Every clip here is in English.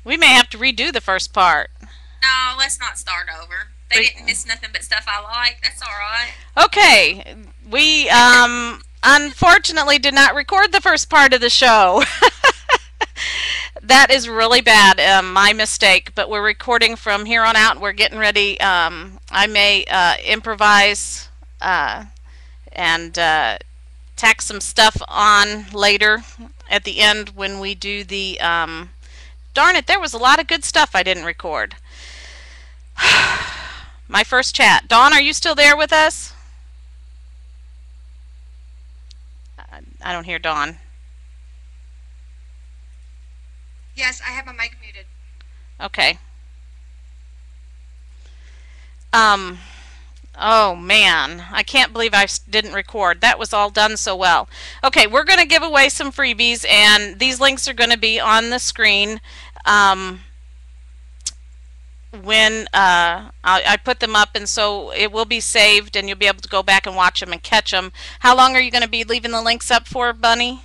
We may have to redo the first part. No, let's not start over. They didn't miss nothing but stuff I like. That's all right. Okay, we unfortunately did not record the first part of the show. That is really bad. My mistake. But we're recording from here on out. We're getting ready. I may improvise and tack some stuff on later at the end when we do the. Darn it! There was a lot of good stuff I didn't record. My first chat. Dawn, are you still there with us? I don't hear Dawn. Yes, I have my mic muted. Okay. Um. Oh man, I can't believe I didn't record. That was all done so well. Okay, we're going to give away some freebies, and these links are going to be on the screen when I put them up, and so it will be saved, and you'll be able to go back and watch them and catch them. How long are you going to be leaving the links up for, Bunny?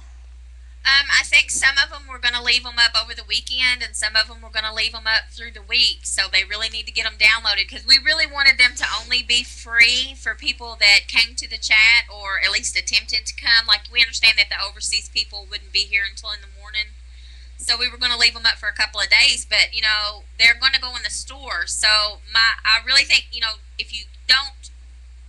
I think some of them we're going to leave them up over the weekend, and some of them we're going to leave them up through the week. So they really need to get them downloaded because we really wanted them to only be free for people that came to the chat or at least attempted to come. Like we understand that the overseas people wouldn't be here until in the morning, so we were going to leave them up for a couple of days. But you know they're going to go in the store. So I really think if you don't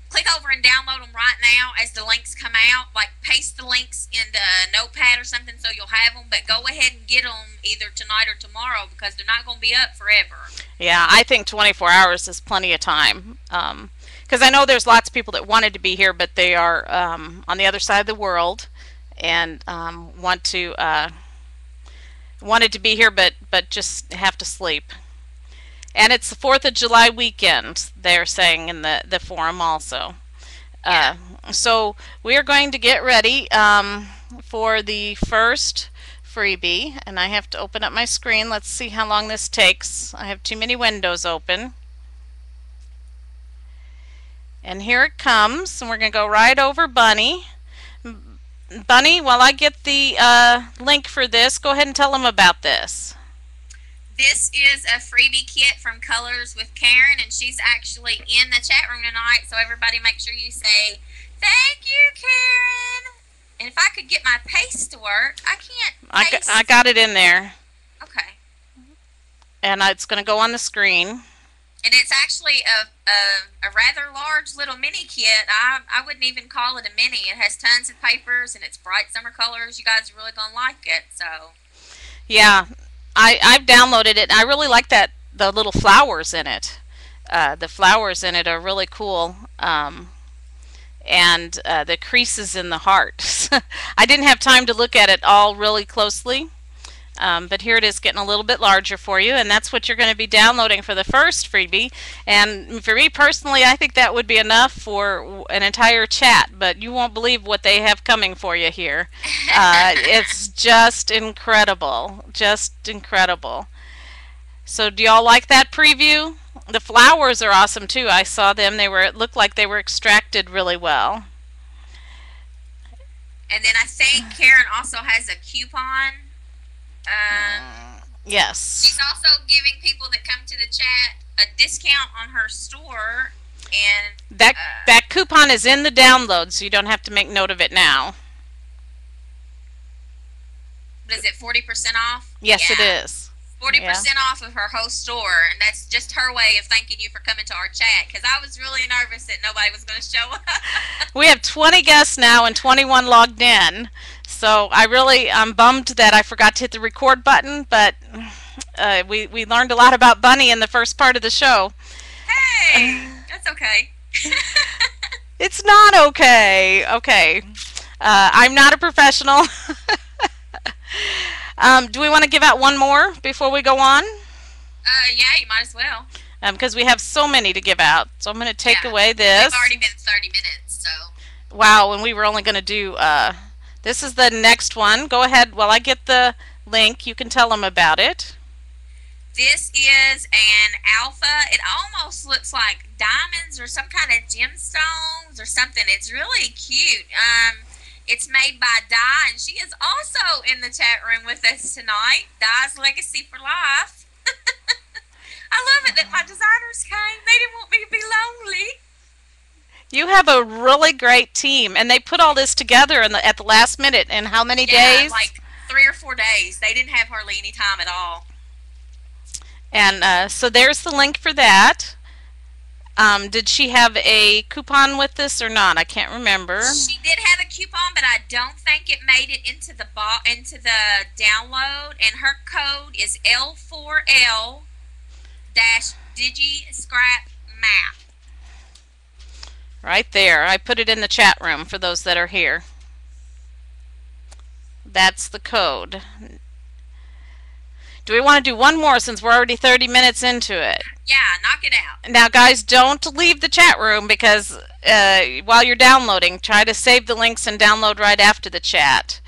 click over and download them right now as the links come out. Like paste the links into Notepad or something so you'll have them. But go ahead and get them either tonight or tomorrow because they're not going to be up forever. Yeah, I think 24 hours is plenty of time. Because I know there's lots of people that wanted to be here, but they are on the other side of the world and wanted to be here, but just have to sleep. And it's the 4th of July weekend, they're saying in the forum also. Yeah. So we are going to get ready for the first freebie. And I have to open up my screen. Let's see how long this takes. I have too many windows open. And here it comes. And we're going to go right over Bunny. Bunny, while I get the link for this, go ahead and tell them about this. This is a freebie kit from Colors with Karen, and she's actually in the chat room tonight. So everybody make sure you say, "Thank you, Karen." And if I could get my paste to work, I can't paste. I got it in there. Okay. And it's going to go on the screen. And it's actually a rather large little mini kit. I wouldn't even call it a mini. It has tons of papers, and it's bright summer colors. You guys are really going to like it. So. Yeah. I've downloaded it, and I really like the little flowers in it. The flowers in it are really cool, and the creases in the heart. I didn't have time to look at it all really closely, but here it is getting a little bit larger for you, and that's what you're going to be downloading for the first freebie. And for me personally, I think that would be enough for an entire chat, but you won't believe what they have coming for you here. It's just incredible. Just incredible. So do y'all like that preview? The flowers are awesome too. I saw them. It looked like they were extracted really well. And then I think Karen also has a coupon. Yes. She's also giving people that come to the chat a discount on her store. And that coupon is in the download, so you don't have to make note of it now. Is it 40% off? Yes, it is. 40% off of her whole store, and that's just her way of thanking you for coming to our chat, because I was really nervous that nobody was going to show up. We have 20 guests now and 21 logged in, so I'm bummed that I forgot to hit the record button, but we learned a lot about Bunny in the first part of the show. Hey, that's okay. It's not okay. Okay. I'm not a professional. Do we want to give out one more before we go on? Yeah, you might as well. Because we have so many to give out. So I'm going to take away this. We've already been 30 minutes, so. Wow, and we were only going to do, this is the next one. Go ahead, while I get the link, you can tell them about it. This is an alpha. It almost looks like diamonds or some kind of gemstones or something. It's really cute. It's made by Di, and she is also in the chat room with us tonight. Di's Legacy for Life. neighbors came. They didn't want me to be lonely. You have a really great team, and they put all this together at the last minute. In how many days? Like 3 or 4 days. They didn't have hardly any time at all. And so there's the link for that. Did she have a coupon with this or not? I can't remember. She did have a coupon, but I don't think it made it into the download. And her code is L4L-DigiScrap Map. Right there. I put it in the chat room for those that are here. That's the code. Do we want to do one more since we're already 30 minutes into it? Yeah, knock it out. Now, guys, don't leave the chat room because while you're downloading, try to save the links and download right after the chat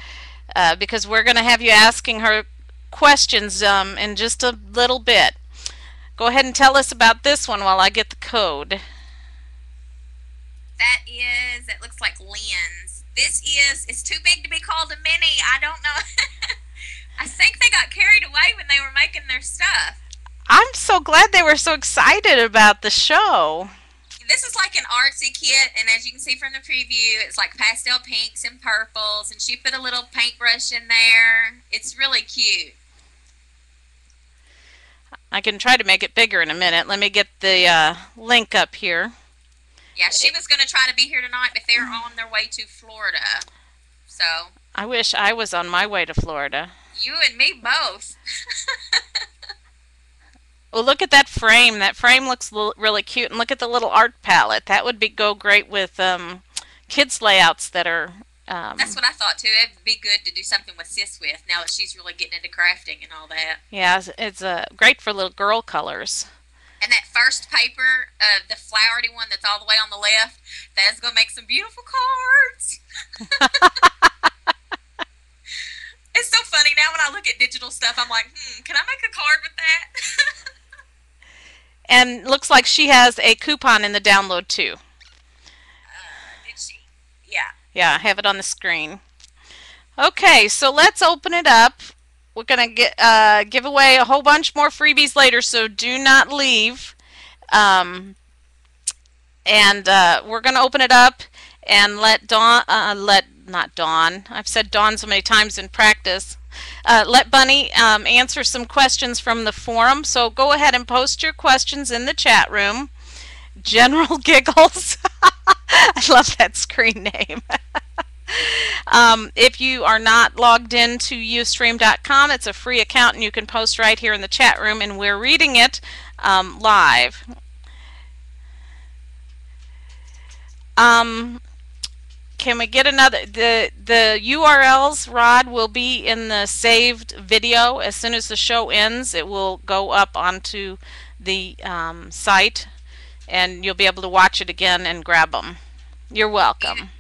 because we're going to have you asking her questions in just a little bit. Go ahead and tell us about this one while I get the code. It looks like lens. It's too big to be called a mini. I don't know. I think they got carried away when they were making their stuff. I'm so glad they were so excited about the show. This is like an artsy kit, and as you can see from the preview, it's like pastel pinks and purples, and she put a little paintbrush in there. It's really cute. I can try to make it bigger in a minute. Let me get the link up here. Yeah, she was going to try to be here tonight, but they're on their way to Florida. So I wish I was on my way to Florida. You and me both. Well, look at that frame. That frame looks really cute. And look at the little art palette. That would go great with kids' layouts that are... That's what I thought, too. It would be good to do something with Sis with now that she's really getting into crafting and all that. Yeah, it's great for little girl colors. And that first paper, the flowery one that's all the way on the left, that is going to make some beautiful cards. It's so funny now when I look at digital stuff, I'm like, can I make a card with that? And looks like she has a coupon in the download too. Did she? Yeah. Yeah, I have it on the screen. Okay, so let's open it up. We're going to give away a whole bunch more freebies later, so do not leave. And we're going to open it up and let Dawn, not Dawn, I've said Dawn so many times in practice, let Bunny answer some questions from the forum. So go ahead and post your questions in the chat room. General Giggles. I love that screen name. If you are not logged into ustream.com, it's a free account and you can post right here in the chat room and we're reading it live. Can we get another? The URLs, Rod, will be in the saved video. As soon as the show ends, it will go up onto the site and you'll be able to watch it again and grab them. You're welcome.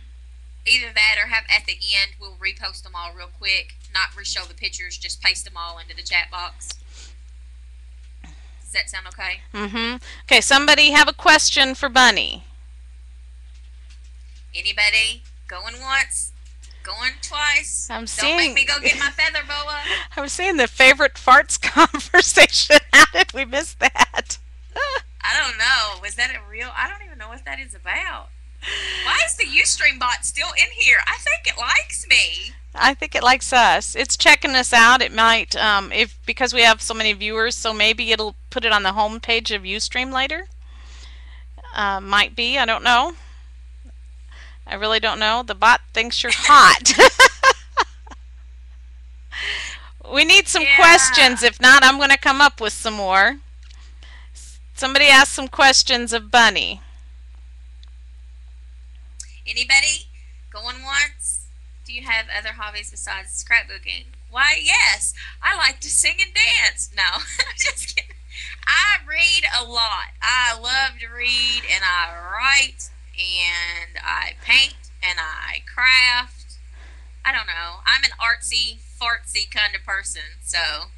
Either that or have at the end, we'll repost them all real quick. Not re-show the pictures, just paste them all into the chat box. Does that sound okay? Mm-hmm. Okay, somebody have a question for Bunny. Anybody? Going once? Going twice? Don't make me go get my feather boa. I was seeing the favorite farts conversation. How did we miss that? I don't know. Was that a real? I don't even know what that is about. Why is the Ustream bot still in here? I think it likes me. I think it likes us. It's checking us out. It might, because we have so many viewers, so maybe it'll put it on the home page of Ustream later. Might be. I don't know. I really don't know. The bot thinks you're hot. We need some questions. If not, I'm going to come up with some more. Somebody ask some questions of Bunny. Anybody? Going once? Do you have other hobbies besides scrapbooking? Why, yes. I like to sing and dance. No, I'm just kidding. I read a lot. I love to read, and I write, and I paint, and I craft. I don't know. I'm an artsy, fartsy kind of person, so.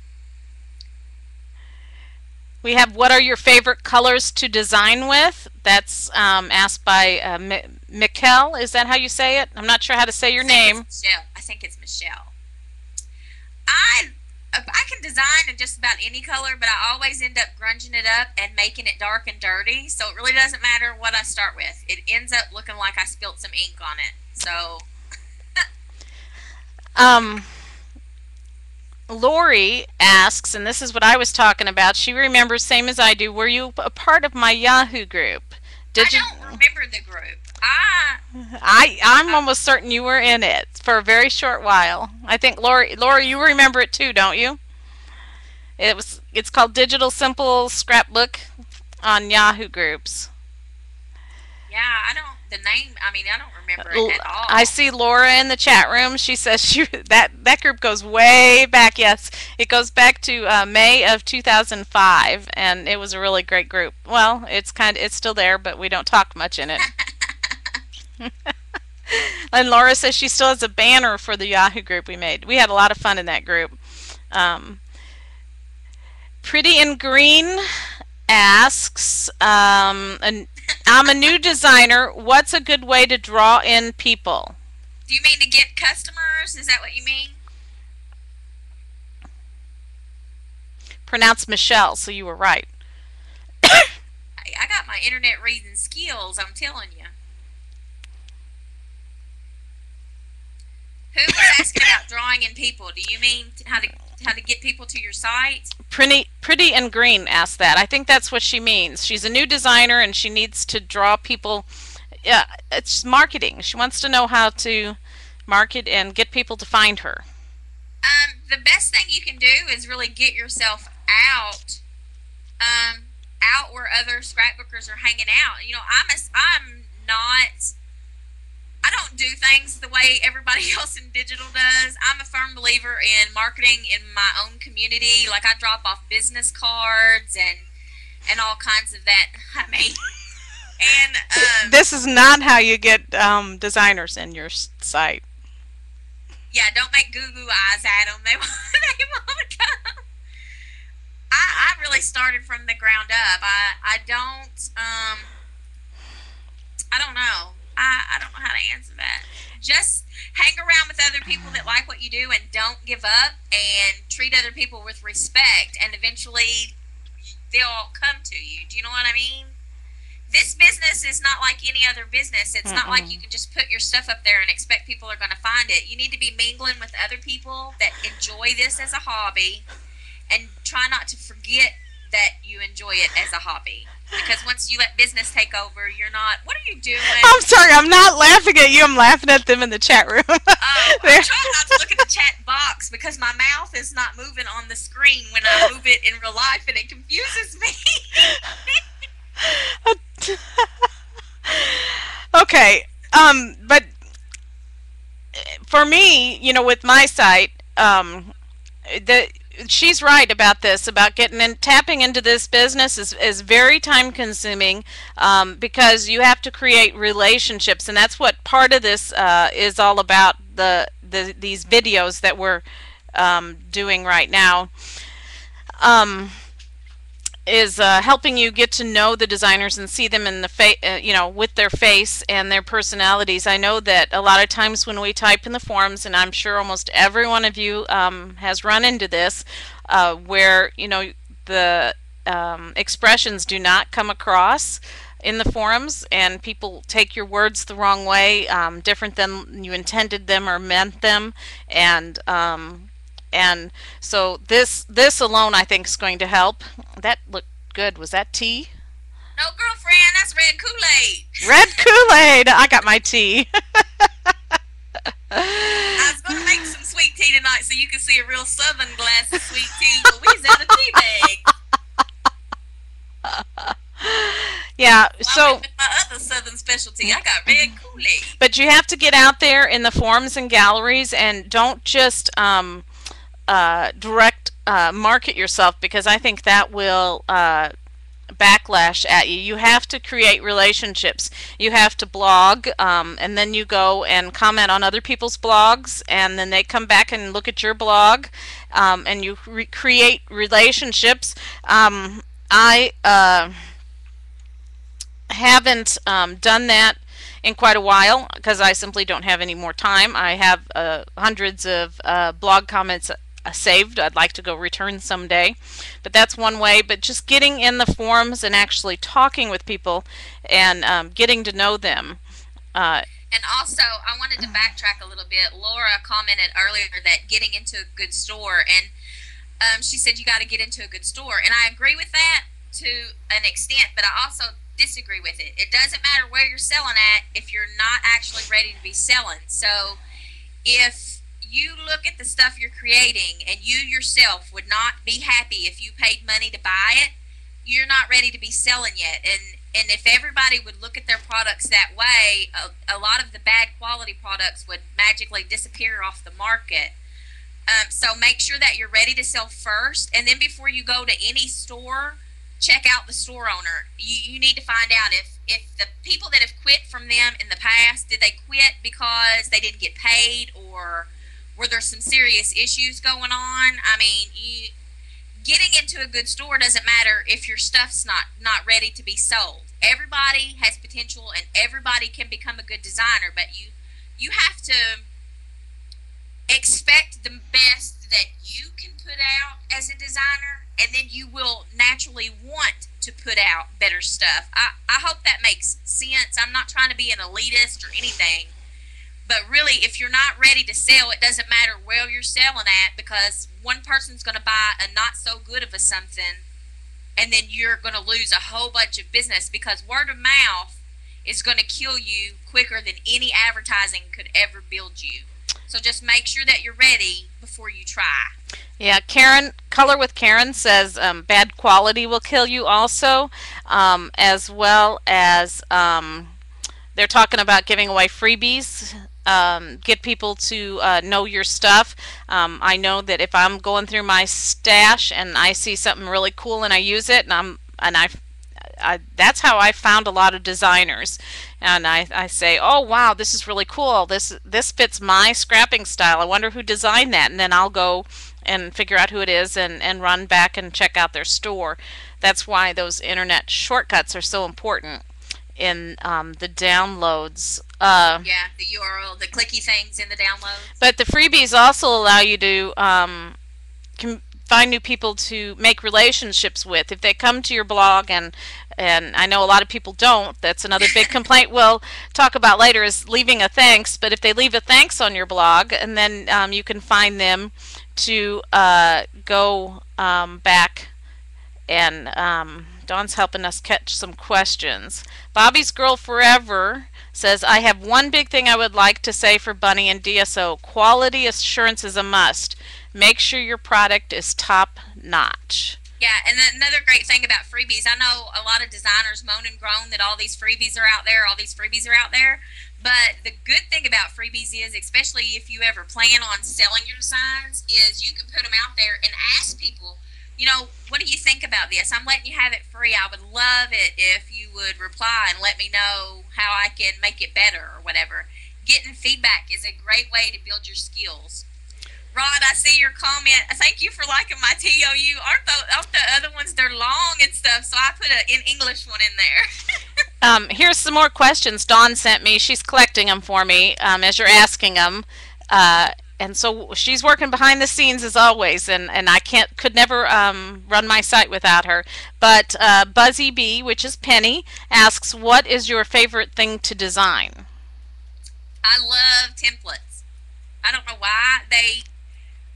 We have what are your favorite colors to design with? That's asked by Mikkel. Is that how you say it? I'm not sure how to say your name. Michelle. I think it's Michelle. I I can design in just about any color, but I always end up grunging it up and making it dark and dirty. So it really doesn't matter what I start with. It ends up looking like I spilt some ink on it. So Um, Lori asks, and this is what I was talking about. She remembers, same as I do. Were you a part of my Yahoo group? I Did you? don't remember the group. I'm almost certain you were in it for a very short while. I think Lori, you remember it too, don't you? It's called Digital Simple Scrapbook on Yahoo groups. Yeah, I don't. The name. I mean, I don't remember it at all. I see Laura in the chat room. She says that group goes way back. Yes, it goes back to May of 2005, and it was a really great group. Well, it's still there, but we don't talk much in it. And Laura says she still has a banner for the Yahoo group we made. We had a lot of fun in that group. Pretty in Green asks, I'm a new designer. What's a good way to draw in people? Do you mean to get customers? Is that what you mean? Pronounced Michelle, so you were right. I got my internet reading skills, I'm telling you. Who was asking about drawing in people? Do you mean how to get people to your site? Pretty and Green asked that. I think that's what she means. She's a new designer and she needs to draw people. Yeah, it's marketing. She wants to know how to market and get people to find her. The best thing you can do is really get yourself out, out where other scrapbookers are hanging out. You know, I'm not. I don't do things the way everybody else in digital does. I'm a firm believer in marketing in my own community. Like I drop off business cards and all kinds of that. I mean, and this is not how you get designers in your site. Yeah, don't make goo-goo eyes at them. They want to come. I really started from the ground up. I don't know. I don't know how to answer that. Just hang around with other people that like what you do and don't give up and treat other people with respect and eventually they'll come to you. Do you know what I mean? This business is not like any other business. It's not like you can just put your stuff up there and expect people are going to find it. You need to be mingling with other people that enjoy this as a hobby and try not to forget that you enjoy it as a hobby. Because once you let business take over, you're not, what are you doing? I'm sorry, I'm not laughing at you. I'm laughing at them in the chat room. I'm trying not to look at the chat box because my mouth is not moving on the screen when I move it in real life and it confuses me. Okay, but for me, you know, with my site, she's right about this, about getting and tapping into this business is very time consuming, because you have to create relationships, and that's what part of this is all about. These videos that we're doing right now. Is helping you get to know the designers and see them in the you know, with their face and their personalities. I know that a lot of times when we type in the forums, and I'm sure almost every one of you has run into this, where, you know, the expressions do not come across in the forums and people take your words the wrong way, different than you intended them or meant them, and so this alone, I think, is going to help. That looked good. Was that tea? No, girlfriend, that's red Kool-Aid. Red Kool-Aid. I got my tea. I was going to make some sweet tea tonight so you can see a real southern glass of sweet tea, but we was out of tea bag. Yeah, Well, so with my other southern specialty, I got red Kool-Aid. but you have to get out there in the forums and galleries and don't just direct market yourself, because I think that will backlash at you. You have to create relationships. You have to blog, and then you go and comment on other people's blogs, and then they come back and look at your blog, and you create relationships. I haven't done that in quite a while because I simply don't have any more time. I have hundreds of blog comments saved. I'd like to go return someday, but that's one way. But just getting in the forums and actually talking with people and getting to know them. And also, I wanted to backtrack a little bit. Laura commented earlier that getting into a good store, and she said you got to get into a good store, and I agree with that to an extent, but I also disagree with it. It doesn't matter where you're selling at if you're not actually ready to be selling. So if you look at the stuff you're creating and you yourself would not be happy if you paid money to buy it, you're not ready to be selling yet. And if everybody would look at their products that way, a lot of the bad quality products would magically disappear off the market. So make sure that you're ready to sell first, and then before you go to any store, check out the store owner. You need to find out if the people that have quit from them in the past, did they quit because they didn't get paid, or were there some serious issues going on? I mean, getting into a good store doesn't matter if your stuff's not ready to be sold. Everybody has potential, and everybody can become a good designer, but you have to expect the best that you can put out as a designer, and then you will naturally want to put out better stuff. I hope that makes sense. I'm not trying to be an elitist or anything, but really, if you're not ready to sell, it doesn't matter where you're selling at, because one person's going to buy a not so good of a something, and then you're going to lose a whole bunch of business, because word of mouth is going to kill you quicker than any advertising could ever build you. So just make sure that you're ready before you try. Yeah, Karen, Color with Karen says bad quality will kill you also, as well as they're talking about giving away freebies. Get people to know your stuff. I know that if I'm going through my stash and I see something really cool and I use it, and that's how I found a lot of designers. And I say, oh wow, this is really cool. This fits my scrapping style. I wonder who designed that. And then I'll go and figure out who it is and run back and check out their store. That's why those internet shortcuts are so important in the downloads. Yeah, the URL, the clicky things in the downloads. But the freebies also allow you to find new people to make relationships with. If they come to your blog, and I know a lot of people don't, that's another big complaint we'll talk about later, is leaving a thanks. But if they leave a thanks on your blog, and then you can find them to go back, and Dawn's helping us catch some questions. Bobby's Girl Forever says, I have one big thing I would like to say for Bunny and DSO. Quality assurance is a must. Make sure your product is top notch. Yeah, and another great thing about freebies, I know a lot of designers moan and groan that all these freebies are out there, but the good thing about freebies is, especially if you ever plan on selling your designs, is you can put them out there and ask people, you know, what do you think about this? I'm letting you have it free. I would love it if you would reply and let me know how I can make it better or whatever. Getting feedback is a great way to build your skills. Rod, I see your comment. Thank you for liking my TOU. Aren't the other ones, they're long and stuff, so I put an English one in there. Here's some more questions Dawn sent me. She's collecting them for me as you're asking them. And so she's working behind the scenes as always, and I could never run my site without her. But Buzzy B, which is Penny, asks, what is your favorite thing to design? I love templates. I don't know why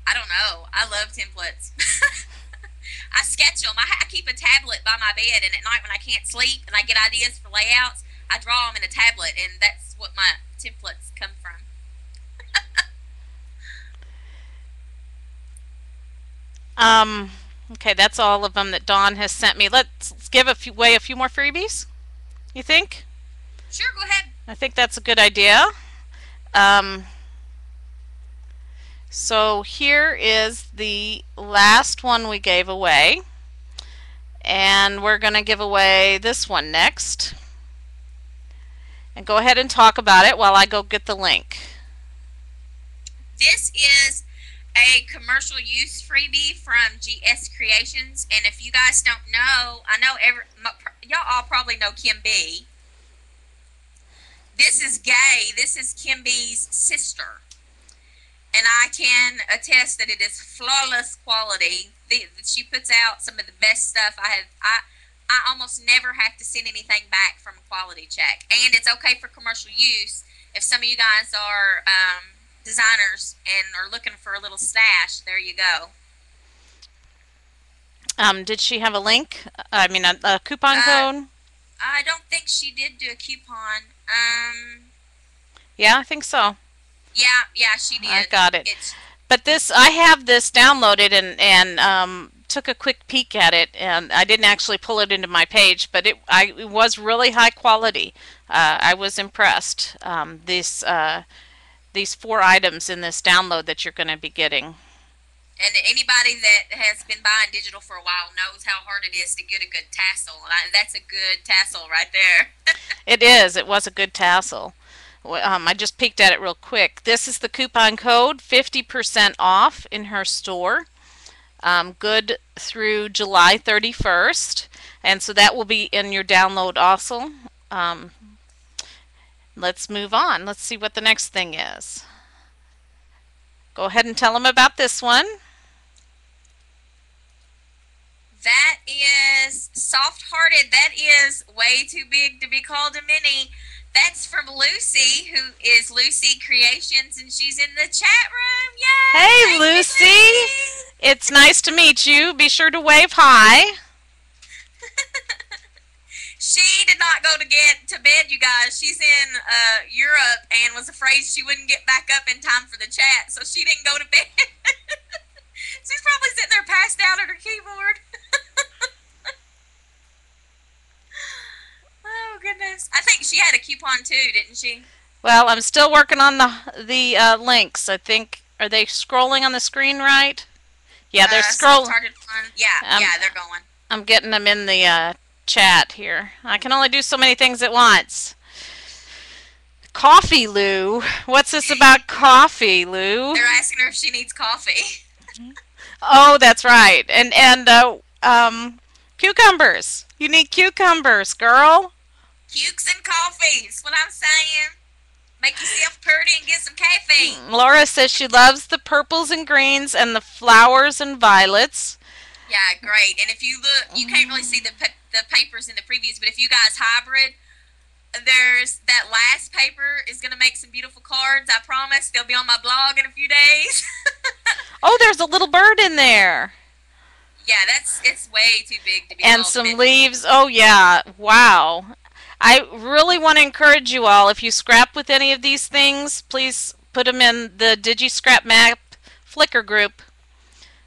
I don't know. I love templates. I sketch them. I keep a tablet by my bed, and at night when I can't sleep and I get ideas for layouts, I draw them in a tablet, and that's what my templates come from. Okay, that's all of them that Dawn has sent me. Let's give away a few more freebies. You think? Sure, go ahead. I think that's a good idea. So here is the last one we gave away, and we're going to give away this one next. And go ahead and talk about it while I go get the link. This is a commercial use freebie from GS Creations, and if you guys don't know, I know y'all all probably know Kim B. This is Gay. This is Kim B's sister. and I can attest that it is flawless quality. She puts out some of the best stuff I have. I almost never have to send anything back from a quality check, and it's okay for commercial use. If some of you guys are designers and are looking for a little stash, there you go. Did she have a link? I mean, a coupon code? I don't think she did do a coupon. Yeah, I think so. Yeah, she did. I got it. But this, I have this downloaded and took a quick peek at it, and I didn't actually pull it into my page, but it was really high quality. I was impressed. These 4 items in this download that you're going to be getting. And anybody that has been buying digital for a while knows how hard it is to get a good tassel. That's a good tassel right there. It is. It was a good tassel. I just peeked at it real quick. This is the coupon code, 50% off in her store. Good through July 31st. And so that will be in your download also. Let's move on. Let's see what the next thing is. Go ahead and tell them about this one. That is Soft-Hearted. That is way too big to be called a mini. That's from Lucy, who is Lucy Creations, and she's in the chat room. Yay! Hey, Lucy. It's nice to meet you. Be sure to wave hi. She did not go to bed, you guys. She's in Europe and was afraid she wouldn't get back up in time for the chat, so she didn't go to bed. She's probably sitting there passed out at her keyboard. Oh, goodness. I think she had a coupon too, didn't she? Well, I'm still working on the links. I think, are they scrolling on the screen right? Yeah, they're scrolling. Yeah, they're going. I'm getting them in the chat here. I can only do so many things at once. Coffee, Lou. What's this about coffee, Lou? They're asking her if she needs coffee. Oh, that's right. And cucumbers. You need cucumbers, girl. Cukes and coffee. That's what I'm saying. Make yourself pretty and get some caffeine. Laura says she loves the purples and greens and the flowers and violets. Yeah, great. And if you look, you can't really see the papers in the previews, but if you guys hybrid, there's that last paper is going to make some beautiful cards. I promise. They'll be on my blog in a few days. Oh, there's a little bird in there. Yeah, it's way too big to be. And some leaves. Oh, yeah. Wow. I really want to encourage you all, if you scrap with any of these things, please put them in the DigiScrap Map Flickr group.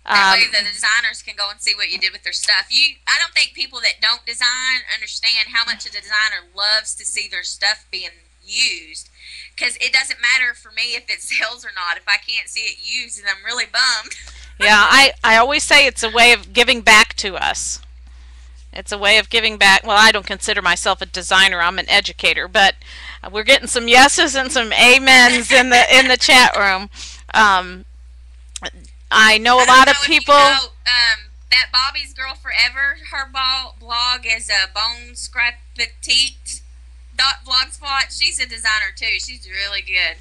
That way the designers can go and see what you did with their stuff. I don't think people that don't design understand how much a designer loves to see their stuff being used. Because it doesn't matter for me if it sells or not. If I can't see it used, then I'm really bummed. Yeah, I always say it's a way of giving back to us. It's a way of giving back. Well, I don't consider myself a designer. I'm an educator, but we're getting some yeses and some amens in the chat room. I know a lot of people. That Bobby's Girl Forever, her blog is Bone Scrap Petite .blogspot. She's a designer too. She's really good.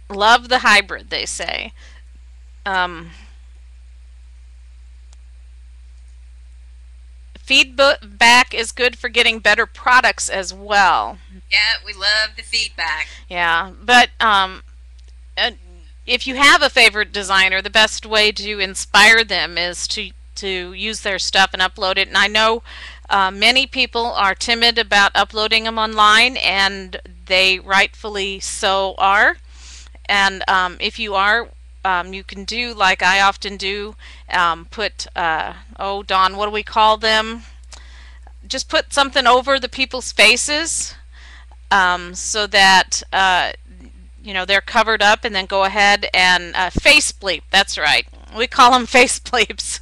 Love the hybrid, they say. Feedback is good for getting better products as well. Yeah, we love the feedback. Yeah, but if you have a favorite designer, the best way to inspire them is to use their stuff and upload it. And I know many people are timid about uploading them online, and they rightfully so are. And if you are, you can do like I often do, put, oh Dawn, what do we call them? Just put something over the people's faces so that you know, they're covered up, and then go ahead and face bleep. That's right. We call them face bleeps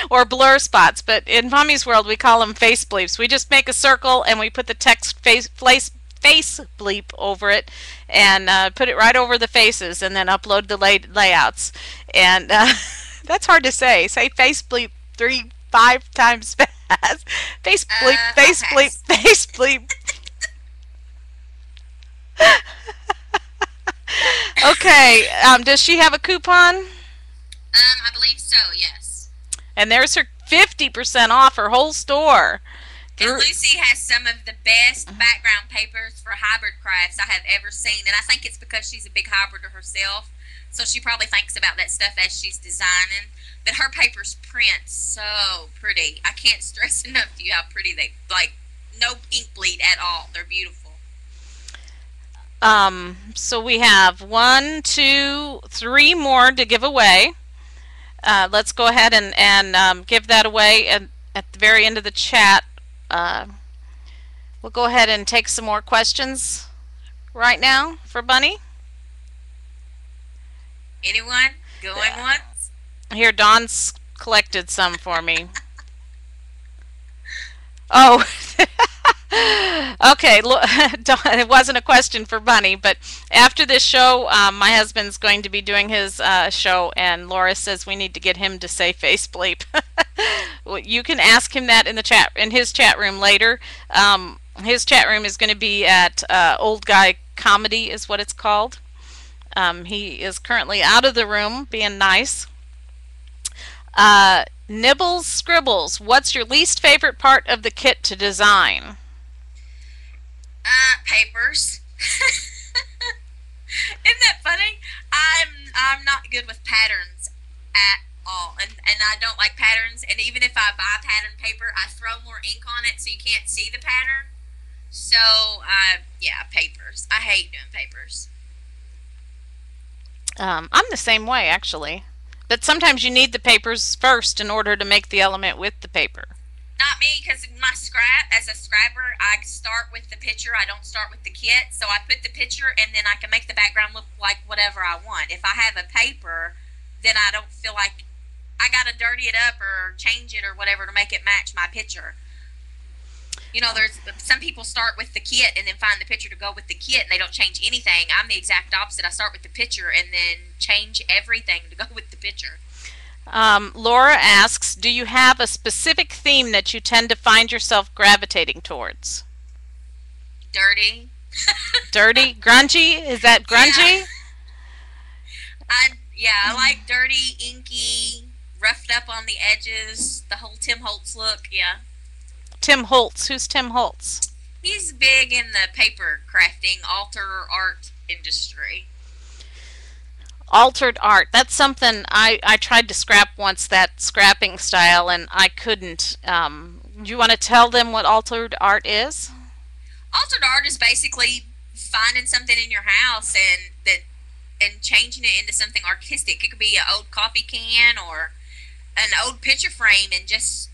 or blur spots, but in Mommy's world we call them face bleeps. We just make a circle and we put the text face bleep over it and put it right over the faces, and then upload the layouts. And that's hard to say. Say face bleep 5 times fast. Face bleep, face bleep, face bleep. Okay, does she have a coupon? I believe so, yes. And there's her 50% off her whole store. And Lucy has some of the best background papers for hybrid crafts I have ever seen. And I think it's because she's a big hybrider herself. So she probably thinks about that stuff as she's designing. But her papers print so pretty. I can't stress enough to you how pretty they, like, no ink bleed at all. They're beautiful. So we have 1, 2, 3 more to give away. Let's go ahead and give that away at the very end of the chat. We'll go ahead and take some more questions right now for Bunny. Anyone? Going once? Here, Dawn's collected some for me. Oh, okay. It wasn't a question for Bunny, but after this show, my husband's going to be doing his show, and Laura says we need to get him to say face bleep. Well, you can ask him that in the chat, in his chat room later. His chat room is going to be at Old Guy Comedy, is what it's called. He is currently out of the room, being nice. Nibbles Scribbles, what's your least favorite part of the kit to design? Papers. Isn't that funny? I'm not good with patterns at all, and I don't like patterns. And even if I buy pattern paper, I throw more ink on it so you can't see the pattern. So yeah, papers. I hate doing papers. I'm the same way, actually. But sometimes you need the papers first in order to make the element with the paper. Not me, because my scrap, as a scrapper, I start with the picture. I don't start with the kit. So I put the picture, and then I can make the background look like whatever I want. If I have a paper, then I don't feel like I got to dirty it up or change it or whatever to make it match my picture. You know, there's some people start with the kit and then find the picture to go with the kit, and they don't change anything. I'm the exact opposite. I start with the picture and then change everything to go with the picture. Laura asks, do you have a specific theme that you tend to find yourself gravitating towards? Dirty. Dirty? Grungy? Is that grungy? Yeah, I like dirty, inky, roughed up on the edges, the whole Tim Holtz look, yeah. Tim Holtz. Who's Tim Holtz? He's big in the paper crafting, altar art industry. Altered art. That's something I tried to scrap once, that scrapping style, and I couldn't. Do you want to tell them what altered art is? Altered art is basically finding something in your house and changing it into something artistic. It could be an old coffee can or an old picture frame, and just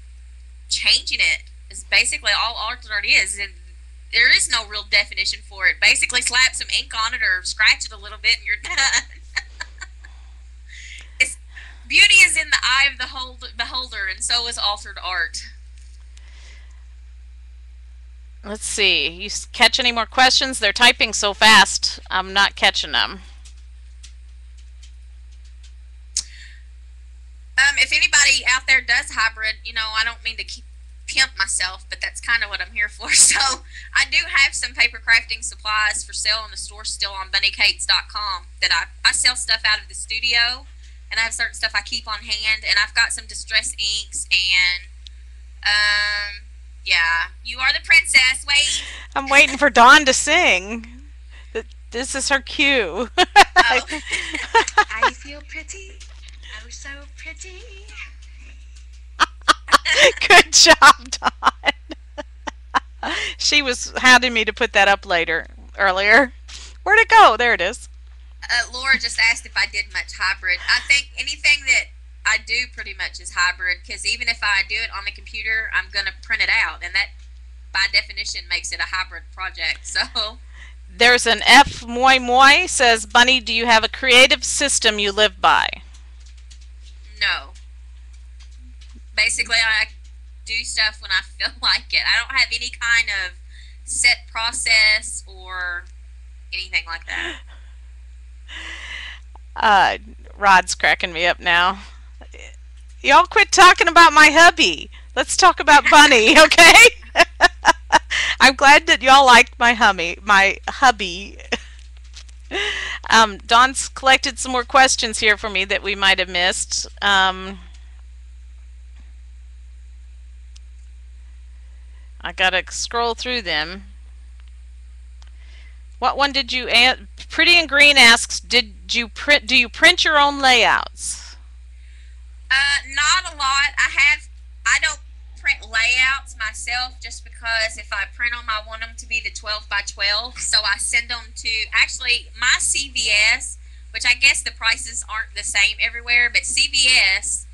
changing it is basically all altered art is. And there is no real definition for it. Basically, slap some ink on it or scratch it a little bit, and you're done. Beauty is in the eye of the beholder, and so is altered art. Let's see. You catch any more questions? They're typing so fast, I'm not catching them. If anybody out there does hybrid, you know, I don't mean to pimp myself, but that's kind of what I'm here for. So I do have some paper crafting supplies for sale in the store still on bunnycates.com that I sell stuff out of the studio. And I have certain stuff I keep on hand, and I've got some distress inks, and yeah, you are the princess. Wait. I'm waiting for Dawn to sing. This is her cue. Oh. I feel pretty. Oh, so pretty. Good job, Dawn. She was hounding me to put that up earlier. Where'd it go? There it is. Laura just asked if I did much hybrid. I think anything that I do pretty much is hybrid, because even if I do it on the computer, I'm going to print it out, and that by definition makes it a hybrid project. So there's an F Moy Moy says, Bunny, do you have a creative system you live by? No. Basically, I do stuff when I feel like it. I don't have any kind of set process or anything like that. Rod's cracking me up now. Y'all quit talking about my hubby. Let's talk about Bunny, okay? I'm glad that y'all liked my hubby. Dawn's collected some more questions here for me that we might have missed. I gotta scroll through them. What one did you Pretty and Green asks, did you print? Do you print your own layouts? Not a lot. I don't print layouts myself just because if I print them, I want them to be the 12 by 12. So I send them to, actually, my CVS, which I guess the prices aren't the same everywhere, but CVS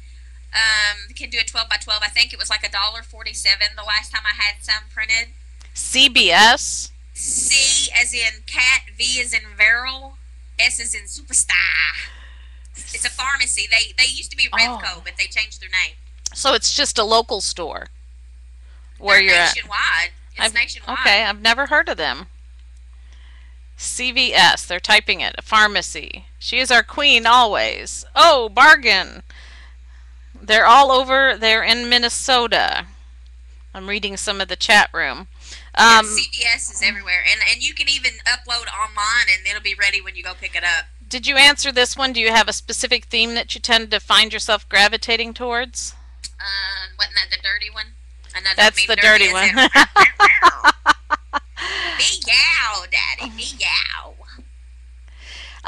can do a 12 by 12. I think it was like $1.47 the last time I had some printed. CBS? C as in cat, V as in Veril, S as in superstar. It's a pharmacy. They used to be Revco, but they changed their name. So it's just a local store where They're you're nationwide. It's nationwide. Okay, I've never heard of them. CVS, they're typing it. A pharmacy. She is our queen always. Oh, bargain. They're all over. They're in Minnesota. I'm reading some of the chat room. CVS is everywhere, and you can even upload online, and it'll be ready when you go pick it up. Did you answer this one? Do you have a specific theme that you tend to find yourself gravitating towards? Wasn't that the dirty one? That's the dirty one. Meow, Daddy,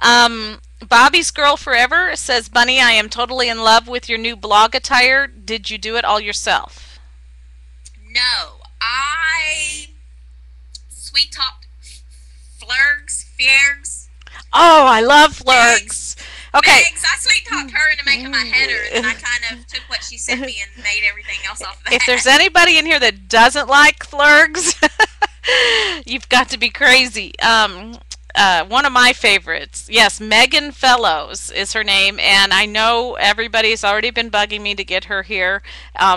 meow. Bobby's Girl Forever says, Bunny, I am totally in love with your new blog attire. Did you do it all yourself? No, I sweet talked Fiergs. Oh, I love Flurgs. Okay. Megs, I sweet talked her into making my header, and I kind of took what she sent me and made everything else off of that. If there's anybody in here that doesn't like Flurgs, you've got to be crazy. One of my favorites, yes, Megan Fellows is her name, and I know everybody's already been bugging me to get her here.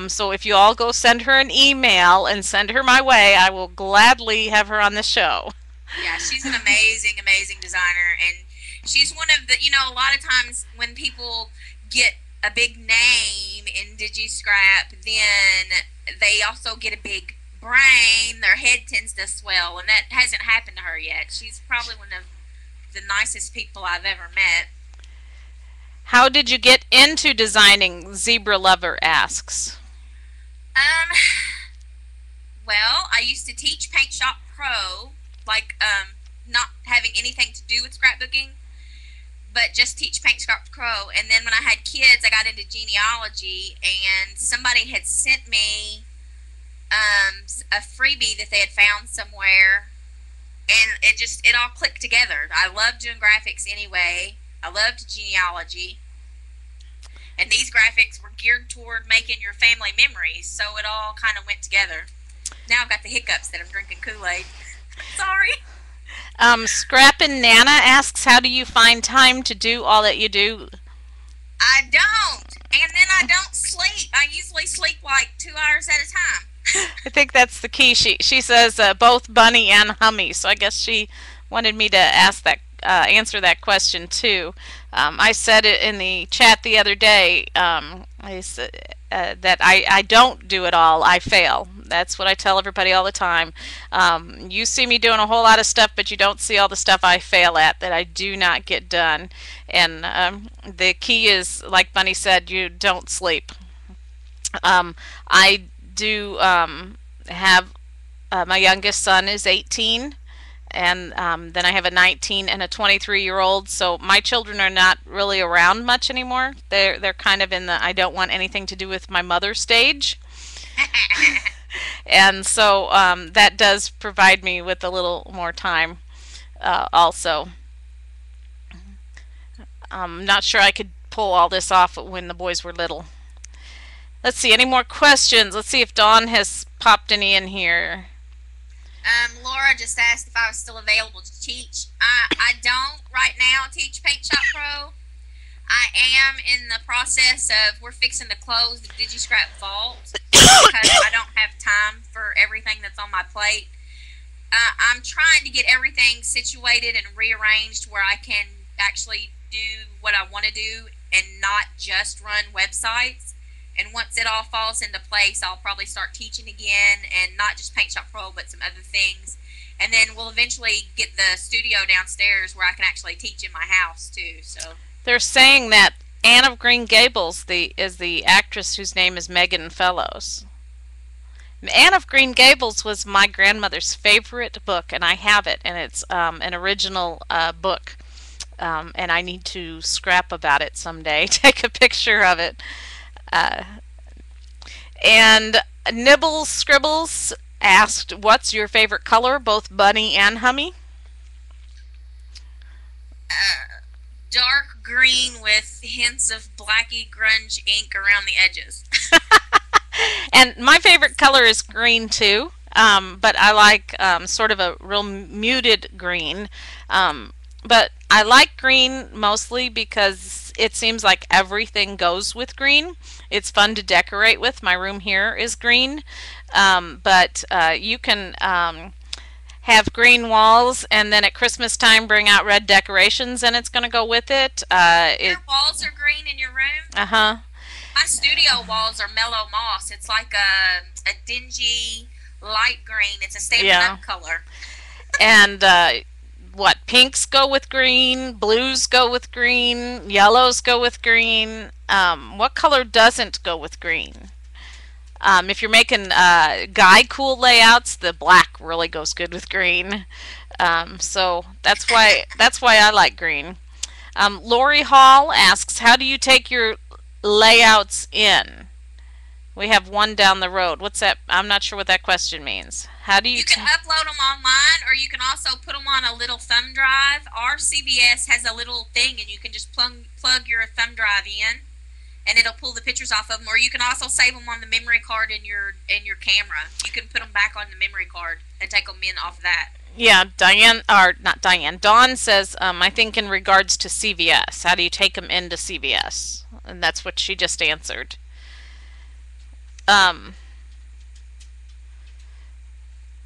So if you all go send her an email and send her my way, I will gladly have her on the show. Yeah, she's an amazing, amazing designer, and she's one of the, a lot of times when people get a big name in DigiScrap, then they also get a big brain, their head tends to swell, and that hasn't happened to her yet. She's probably one of the nicest people I've ever met. How did you get into designing? Zebra Lover asks. Well, I used to teach Paint Shop Pro, not having anything to do with scrapbooking, but just teach Paint Shop Pro. And then when I had kids, I got into genealogy, and somebody had sent me a freebie that they had found somewhere, and it all clicked together. I loved doing graphics anyway. I loved genealogy, and these graphics were geared toward making your family memories, so it all kind of went together. Now I've got the hiccups that I'm drinking Kool-Aid. Sorry. Scrappin' Nana asks, how do you find time to do all that you do? I don't, and then I don't sleep. I usually sleep like 2 hours at a time. I think that's the key. She says both Bunny and Hummy, so I guess she wanted me to answer that question too. I said it in the chat the other day. I said that I don't do it all. I fail. That's what I tell everybody all the time. You see me doing a whole lot of stuff, but you don't see all the stuff I fail at that I do not get done. And the key is, like Bunny said, you don't sleep. I do have my youngest son is 18, and then I have a 19 and a 23-year-old. So my children are not really around much anymore. They're kind of in the I don't want anything to do with my mother stage. And so that does provide me with a little more time also. I'm not sure I could pull all this off when the boys were little. Let's see, any more questions? Let's see if Dawn has popped any in here. Laura just asked if I was still available to teach. I don't right now teach Paint Shop Pro. I am in the process of, we're fixing to close the DigiScrap Vault because I don't have time for everything that's on my plate. I'm trying to get everything situated and rearranged where I can actually do what I want to do and not just run websites. And once it all falls into place, I'll probably start teaching again, and not just Paint Shop Pro, but some other things. And then we'll eventually get the studio downstairs where I can actually teach in my house too. So They're saying that Anne of Green Gables is the actress whose name is Megan Fellows. Anne of Green Gables was my grandmother's favorite book, and I have it, and it's an original book. And I need to scrap about it someday, take a picture of it. Uh, and Nibbles Scribbles asked, what's your favorite color, both bunny and hummy? dark green with hints of blacky grunge ink around the edges. And my favorite color is green too, but I like sort of a real muted green. But I like green mostly because it seems like everything goes with green. It's fun to decorate with. My room here is green, but you can have green walls, and then at Christmas time bring out red decorations, and it's going to go with it. Your walls are green in your room? Uh-huh. My studio walls are mellow moss. It's like a dingy light green. It's a standing up color. And what, pinks go with green, blues go with green, yellows go with green. What color doesn't go with green? If you're making guy cool layouts, the black really goes good with green. So that's why I like green. Lori Hall asks, how do you take your layouts in? We have one down the road. What's that? I'm not sure what that question means. How do you? You can upload them online, or you can also put them on a little thumb drive. Our CVS has a little thing, and you can just plug your thumb drive in, and it'll pull the pictures off of them. Or you can also save them on the memory card in your camera. You can put them back on the memory card and take them in off of that. Yeah, Diane, or not Diane, Dawn says, I think in regards to CVS, how do you take them into CVS? And that's what she just answered.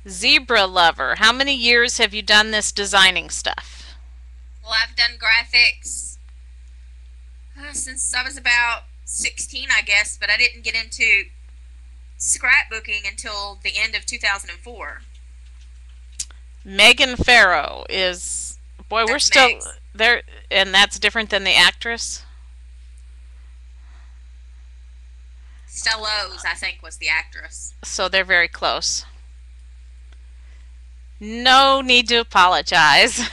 Zebra Lover, how many years have you done this designing stuff? Well, I've done graphics since I was about 16, I guess, but I didn't get into scrapbooking until the end of 2004. Megan Farrow is, boy, we're still there, and that's different than the actress? Stellos, I think, was the actress. So they're very close. No need to apologize.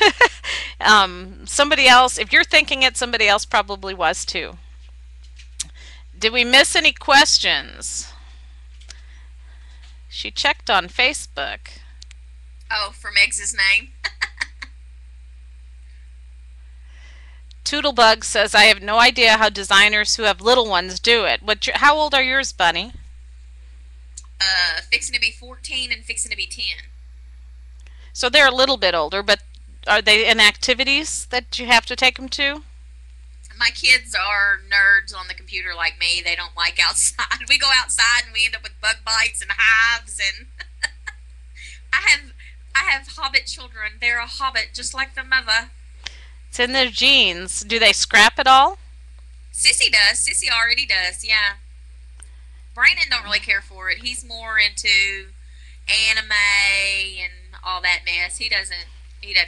Somebody else, if you're thinking it, somebody else probably was too. Did we miss any questions? She checked on Facebook. Oh, for Meg's name. Toodlebug says, I have no idea how designers who have little ones do it. How old are yours, Bunny? Fixing to be 14 and fixing to be 10. So they're a little bit older, but are they in activities that you have to take them to? My kids are nerds on the computer like me. They don't like outside. We go outside and we end up with bug bites and hives, and I have hobbit children. They're a hobbit just like their mother. It's in their genes. Do they scrap at all? Sissy does. Sissy already does, yeah. Brandon don't really care for it. He's more into anime and all that mess. He doesn't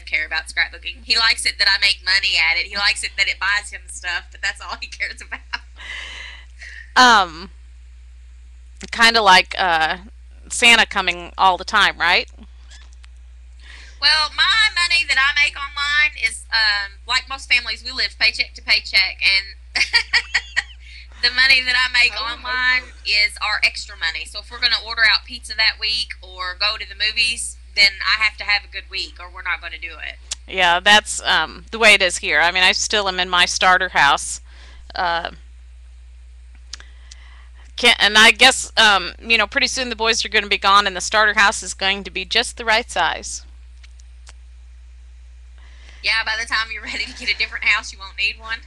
care about scrapbooking. He likes it that I make money at it. He likes it that it buys him stuff, but that's all he cares about. Kind of like Santa coming all the time, right? Well, my money that I make online is, like most families, we live paycheck to paycheck, and the money that I make online is our extra money. So if we're going to order out pizza that week or go to the movies, then I have to have a good week or we're not going to do it. Yeah, that's the way it is here. I mean, I still am in my starter house. And I guess, pretty soon the boys are going to be gone and the starter house is going to be just the right size. Yeah, by the time you're ready to get a different house, you won't need one.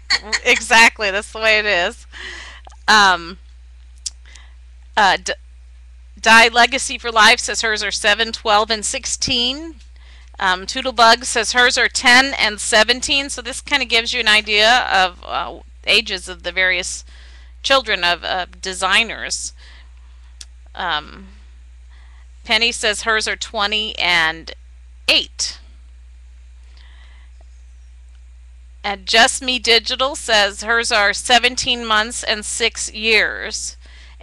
Exactly, that's the way it is. Die Legacy for Life says hers are 7, 12, and 16. Toodlebug says hers are 10 and 17. So this kind of gives you an idea of ages of the various children of designers. Penny says hers are 20 and 8. And Just Me Digital says hers are 17 months and 6 years.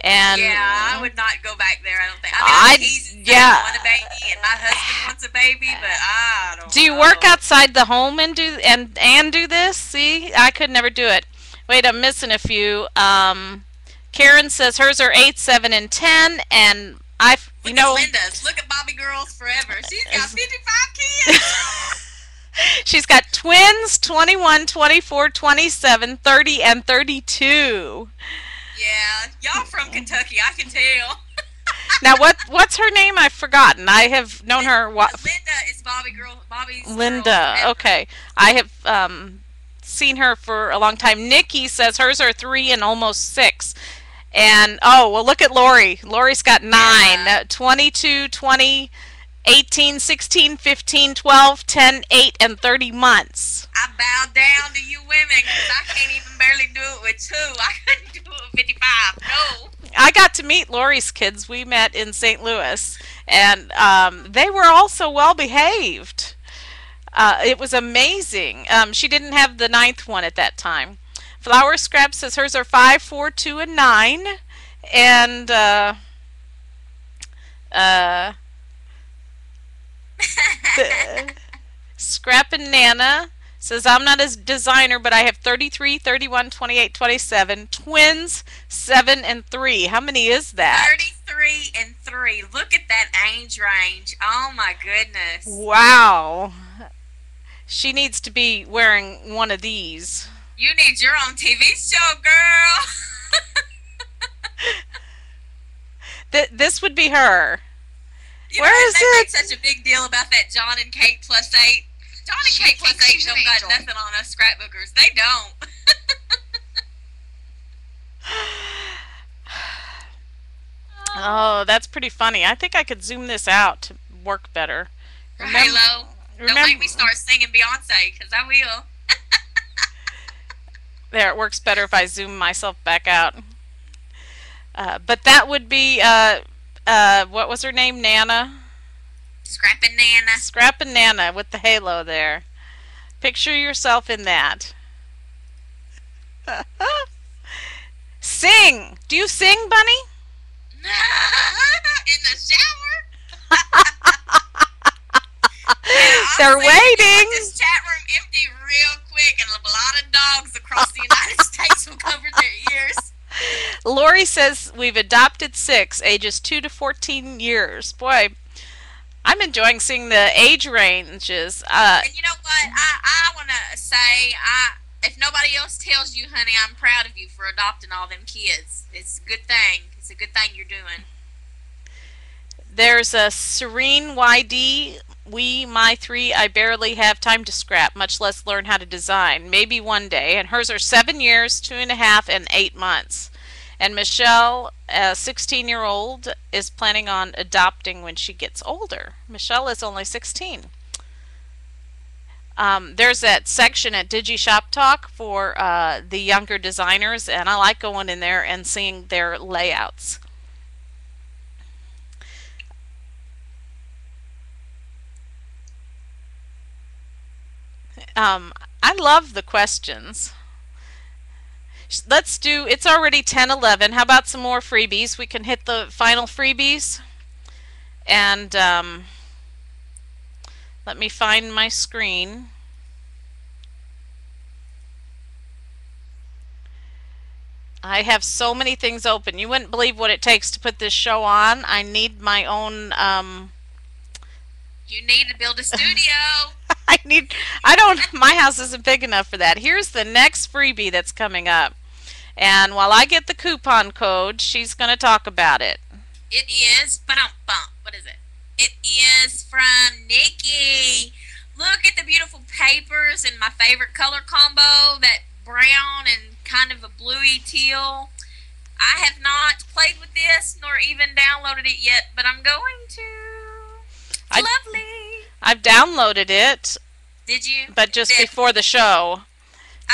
And yeah, I would not go back there. I don't think. I mean, he's yeah. want a baby, and my husband wants a baby, but I don't. Do you work outside the home and do this? See, I could never do it. Wait, I'm missing a few. Karen says hers are 8, 7, and 10, and Look at Linda's. Look at Bobby Girls Forever. She's got 55 kids. She's got twins, 21, 24, 27, 30, and 32. Yeah, y'all from Kentucky, I can tell. Now, what's her name? I've forgotten. I have known her. Linda is Bobby's Linda. girl Okay, I have seen her for a long time. Nikki says hers are 3 and almost 6. And oh well, look at Lori. Lori's got 9, 22, 20, 18, 16, 15, 12, 10, 8, and 30 months. I bow down to you women because I can't even barely do it with 2. I couldn't do it with 55. No. I got to meet Lori's kids. We met in St. Louis, and they were all so well behaved. It was amazing. She didn't have the 9th one at that time. Flower Scrap says hers are 5, 4, 2, and 9. And Scrap and Nana says I'm not a designer, but I have 33, 31, 28, 27, twins, 7, and 3. How many is that? 33 and 3. Look at that age range. Oh my goodness. Wow. She needs to be wearing one of these. You need your own TV show, girl. This would be her. Where is it? They make such a big deal about that John and Kate +8. John and Kate +8 don't got nothing on us scrapbookers. They don't. Oh, that's pretty funny. I think I could zoom this out to work better. Halo. Don't make me start singing Beyonce, because I will. There, it works better if I zoom myself back out. But that would be, what was her name? Nana? Scrap and Nana. Scrap and Nana with the halo there. Picture yourself in that. Sing! Do you sing, Bunny? In the shower? They're waiting. This chat room empty real quick, and a lot of dogs across the United States will cover their ears. Lori says we've adopted 6, ages 2 to 14 years. Boy, I'm enjoying seeing the age ranges. And you know what? I want to say, if nobody else tells you, honey, I'm proud of you for adopting all them kids. It's a good thing. It's a good thing you're doing. There's a Serene YD. My 3, I barely have time to scrap, much less learn how to design. Maybe one day. And hers are 7 years, 2.5, and 8 months. And Michelle, a 16-year-old, is planning on adopting when she gets older. Michelle is only 16. There's that section at DigiShop Talk for the younger designers, and I like going in there and seeing their layouts. I love the questions. Let's do, it's already 10:11. How about some more freebies? We can hit the final freebies. And let me find my screen. I have so many things open. You wouldn't believe what it takes to put this show on. I need my own... You need to build a studio. My house isn't big enough for that. Here's the next freebie that's coming up. And while I get the coupon code, she's going to talk about it. It is, what is it? It is from Nikki. Look at the beautiful papers and my favorite color combo, that brown and kind of a bluey teal. I have not played with this nor even downloaded it yet, but I'm going to. Lovely. I've downloaded it. Did you? But just before the show.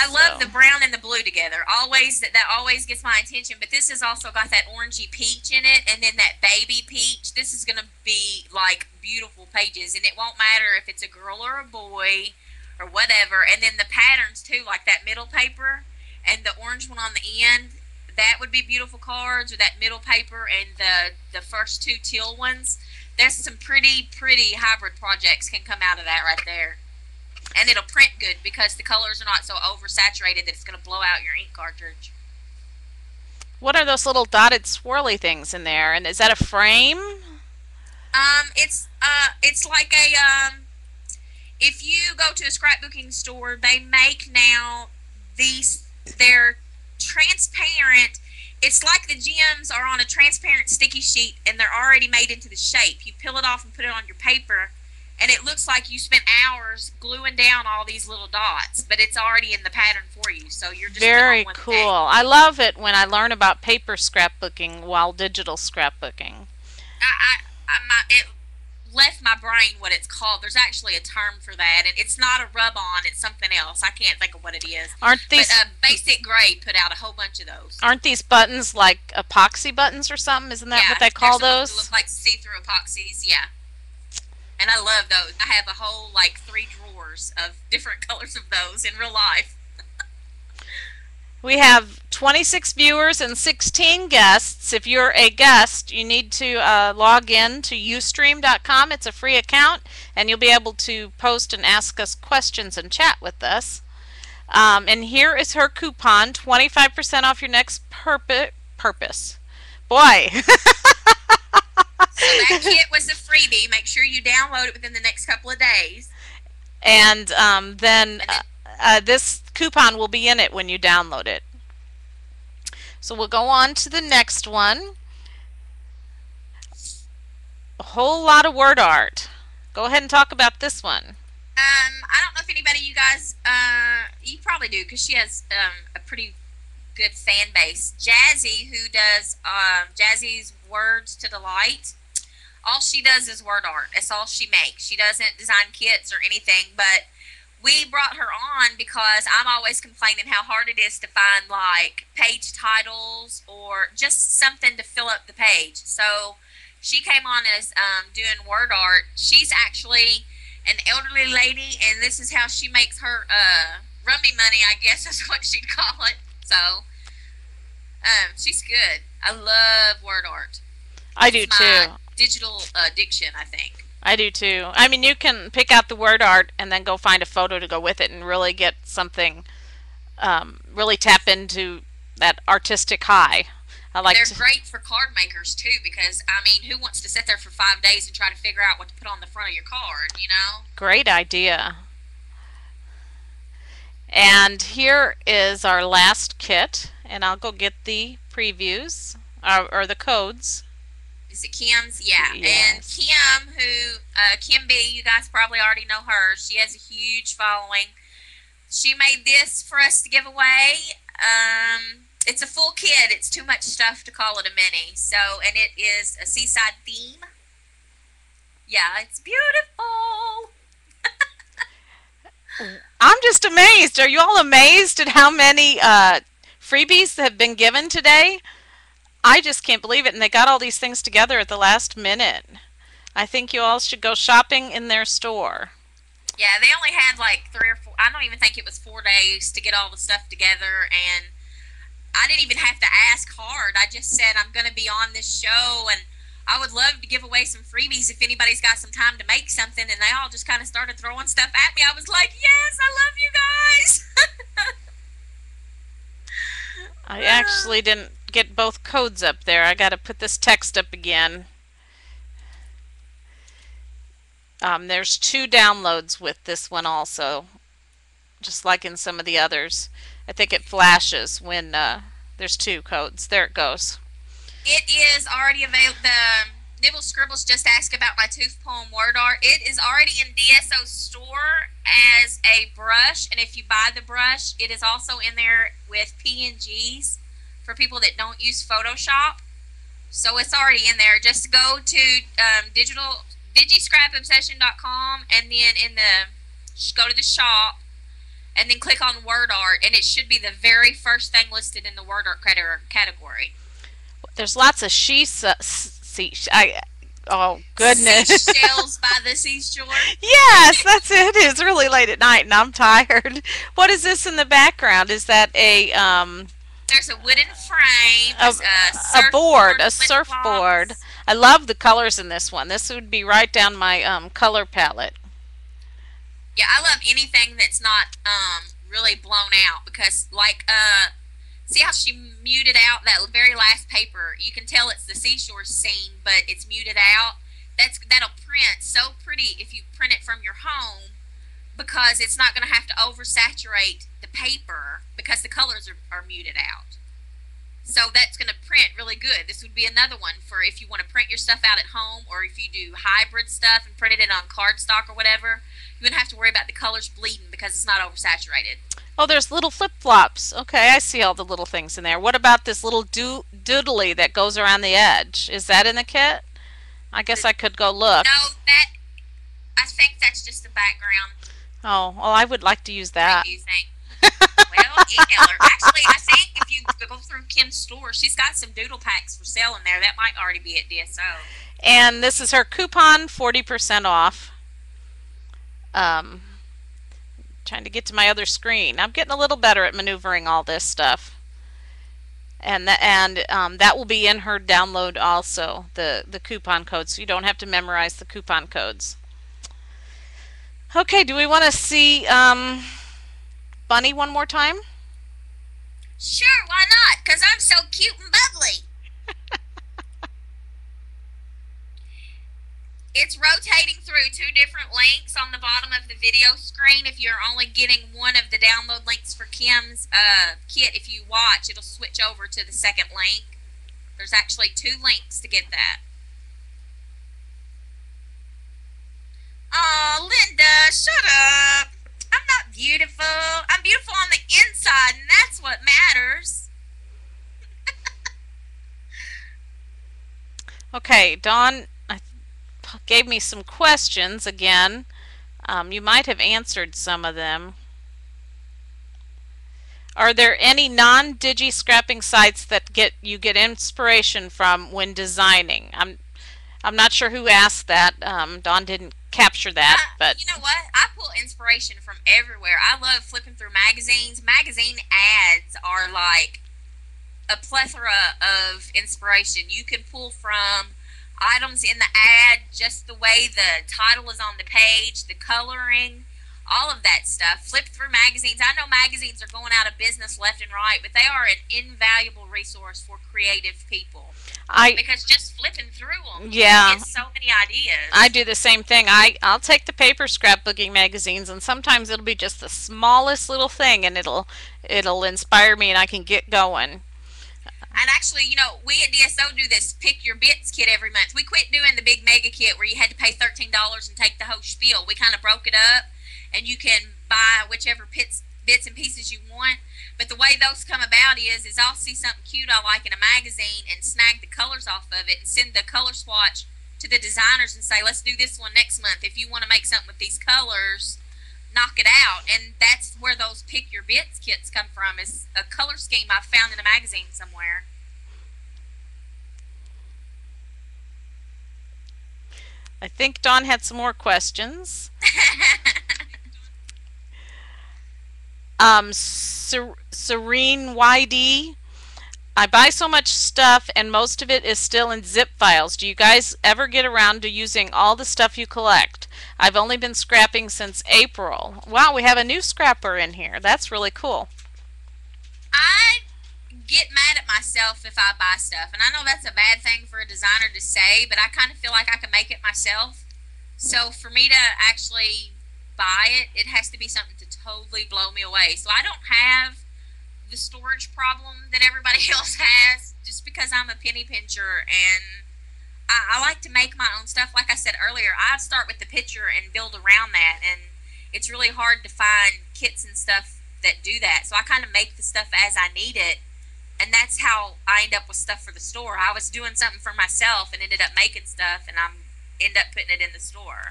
I love the brown and the blue together. Always that always gets my attention. But this has also got that orangey peach in it, and then that baby peach. This is gonna be like beautiful pages, and it won't matter if it's a girl or a boy, or whatever. And then the patterns too, like that middle paper and the orange one on the end. That would be beautiful cards, or that middle paper and the first two teal ones. There's some pretty hybrid projects can come out of that right there. And it'll print good because the colors are not so oversaturated that it's going to blow out your ink cartridge. What are those little dotted swirly things in there? And is that a frame? It's like a if you go to a scrapbooking store, they make now they're transparent. It's like the gems are on a transparent sticky sheet and they're already made into the shape. You peel it off and put it on your paper, and it looks like you spent hours gluing down all these little dots, but it's already in the pattern for you. So you're just very cool. Thing. I love it when I learn about paper scrapbooking while digital scrapbooking. It left my brain what it's called. There's actually a term for that, and it's not a rub-on. It's something else. I can't think of what it is. Aren't these? But Basic Gray put out a whole bunch of those. Aren't these buttons like epoxy buttons or something? Isn't that what they call those? Look like see-through epoxies. Yeah. And I love those. I have a whole, like, 3 drawers of different colors of those in real life. We have 26 viewers and 16 guests. If you're a guest, you need to log in to ustream.com. It's a free account, and you'll be able to post and ask us questions and chat with us. And here is her coupon, 25% off your next purpose. Boy! So that kit was a freebie. Make sure you download it within the next couple of days. And then this coupon will be in it when you download it. So we'll go on to the next one. A whole lot of word art. Go ahead and talk about this one. I don't know if anybody, you guys, you probably do, because she has a pretty good fan base. Jazzy, who does Jazzy's Words to Delight. All she does is word art. That's all she makes. She doesn't design kits or anything, but we brought her on because I'm always complaining how hard it is to find, like, page titles or just something to fill up the page. So she came on as doing word art. She's actually an elderly lady, and this is how she makes her rummy money, I guess is what she'd call it. So she's good. I love word art. I do too. Digital addiction, I think. I do too. I mean, you can pick out the word art and then go find a photo to go with it and really get something, really tap into that artistic high. They're great for card makers too, because I mean, who wants to sit there for 5 days and try to figure out what to put on the front of your card, you know? Great idea. And here is our last kit, and I'll go get the previews or the codes. Is it Kim's? Yeah. Yes. And Kim, who, Kim B, you guys probably already know her. She has a huge following. She made this for us to give away. It's a full kit. It's too much stuff to call it a mini. So, and it is a seaside theme. Yeah, it's beautiful. I'm just amazed. Are you all amazed at how many freebies have been given today? I just can't believe it, and they got all these things together at the last minute. I think you all should go shopping in their store. Yeah, they only had like 3 or 4, I don't even think it was 4 days to get all the stuff together, and I didn't even have to ask hard. I just said, I'm going to be on this show, and I would love to give away some freebies if anybody's got some time to make something, and they all just kind of started throwing stuff at me. I was like, yes, I love you guys. I actually didn't get both codes up there. I got to put this text up again. There's 2 downloads with this one also, just like in some of the others. I think it flashes when there's 2 codes. There it goes. It is already available. The Nibble Scribbles just asked about my tooth poem word art. It is already in DSO store as a brush, and if you buy the brush, it is also in there with PNGs for people that don't use Photoshop. So it's already in there. Just go to DigiScrapObsession.com, and then go to the shop, and then click on Word Art, and it should be the very first thing listed in the Word Art category. There's lots of oh goodness. Seashells by the seashore. Yes, that's it. It's really late at night and I'm tired. What is this in the background? Is that a There's a wooden frame, a board, a flip surfboard? flops. I love the colors in this one. This would be right down my color palette. Yeah, I love anything that's not really blown out because, like, see how she muted out that very last paper? You can tell it's the seashore scene, but it's muted out. That'll print so pretty if you print it from your home because it's not going to have to oversaturate the paper because the colors are muted out. So that's going to print really good. This would be another one for if you want to print your stuff out at home or if you do hybrid stuff and print it on cardstock or whatever. You wouldn't have to worry about the colors bleeding because it's not oversaturated. Oh, there's little flip-flops. Okay, I see all the little things in there. What about this little doodly that goes around the edge? Is that in the kit? I guess I could go look. No, I think that's just the background. Oh, well, I would like to use that. What do you think? Well, email her. Actually, I think if you go through Kim's store, she's got some doodle packs for sale in there. That might already be at DSO. And this is her coupon, 40% off. Trying to get to my other screen. I'm getting a little better at maneuvering all this stuff. And that will be in her download also, the coupon code, so you don't have to memorize the coupon codes. Okay, do we want to see Bunny one more time? Sure, why not? Because I'm so cute and bubbly. It's rotating through two different links on the bottom of the video screen. If you're only getting one of the download links for Kim's kit, if you watch, it'll switch over to the second link. There's actually two links to get that. Oh, Linda, shut up. I'm not beautiful. I'm beautiful on the inside, and that's what matters. Okay, Dawn gave me some questions again. You might have answered some of them. Are there any non-digi scrapping sites that you get inspiration from when designing? I'm not sure who asked that. Dawn didn't capture that, but you know what? I pull inspiration from everywhere. I love flipping through magazines. Magazine ads are like a plethora of inspiration. You can pull from items in the ad, just the way the title is on the page, the coloring, all of that stuff. Flip through magazines. I know magazines are going out of business left and right, but they are an invaluable resource for creative people. Because just flipping through them, yeah, you get so many ideas. I do the same thing. I'll take the paper scrapbooking magazines, and sometimes it'll be just the smallest little thing, and it'll inspire me, and I can get going. And actually, you know, we at DSO do this Pick Your Bits kit every month. We quit doing the big mega kit where you had to pay $13 and take the whole spiel. We kind of broke it up, and you can buy whichever bits and pieces you want. But the way those come about is I'll see something cute I like in a magazine and snag the colors off of it and send the color swatch to the designers and say, let's do this one next month. If you want to make something with these colors, knock it out. And that's where those Pick Your Bits kits come from, is a color scheme I found in a magazine somewhere. I think Dawn had some more questions. Serene YD, I buy so much stuff and most of it is still in zip files. Do you guys ever get around to using all the stuff you collect? I've only been scrapping since April. Wow, we have a new scrapper in here. That's really cool. I get mad at myself if I buy stuff, and I know that's a bad thing for a designer to say, but I kind of feel like I can make it myself. So for me to actually buy it, it has to be something to totally blow me away. So I don't have the storage problem that everybody else has, just because I'm a penny pincher, and I like to make my own stuff. Like I said earlier, I start with the picture and build around that, and it's really hard to find kits and stuff that do that. So I kind of make the stuff as I need it, and that's how I end up with stuff for the store. I was doing something for myself and ended up making stuff, and I'm end up putting it in the store.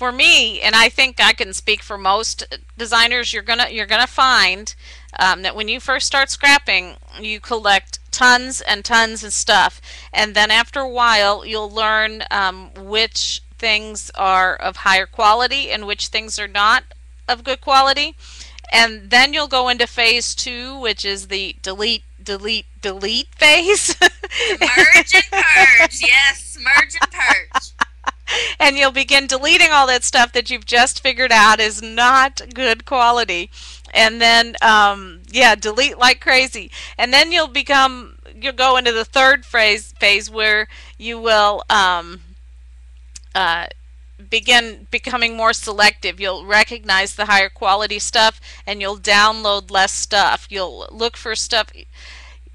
for me, and I think I can speak for most designers, you're gonna find that when you first start scrapping, you collect tons and tons of stuff, and then after a while, you'll learn which things are of higher quality and which things are not of good quality. And then you'll go into phase two, which is the delete, delete, delete phase. The merge and purge. Yes, merge and purge. And you'll begin deleting all that stuff that you've just figured out is not good quality. And then, yeah, delete like crazy. And then you'll go into the third phase where you will begin becoming more selective. You'll recognize the higher quality stuff and you'll download less stuff. You'll look for stuff.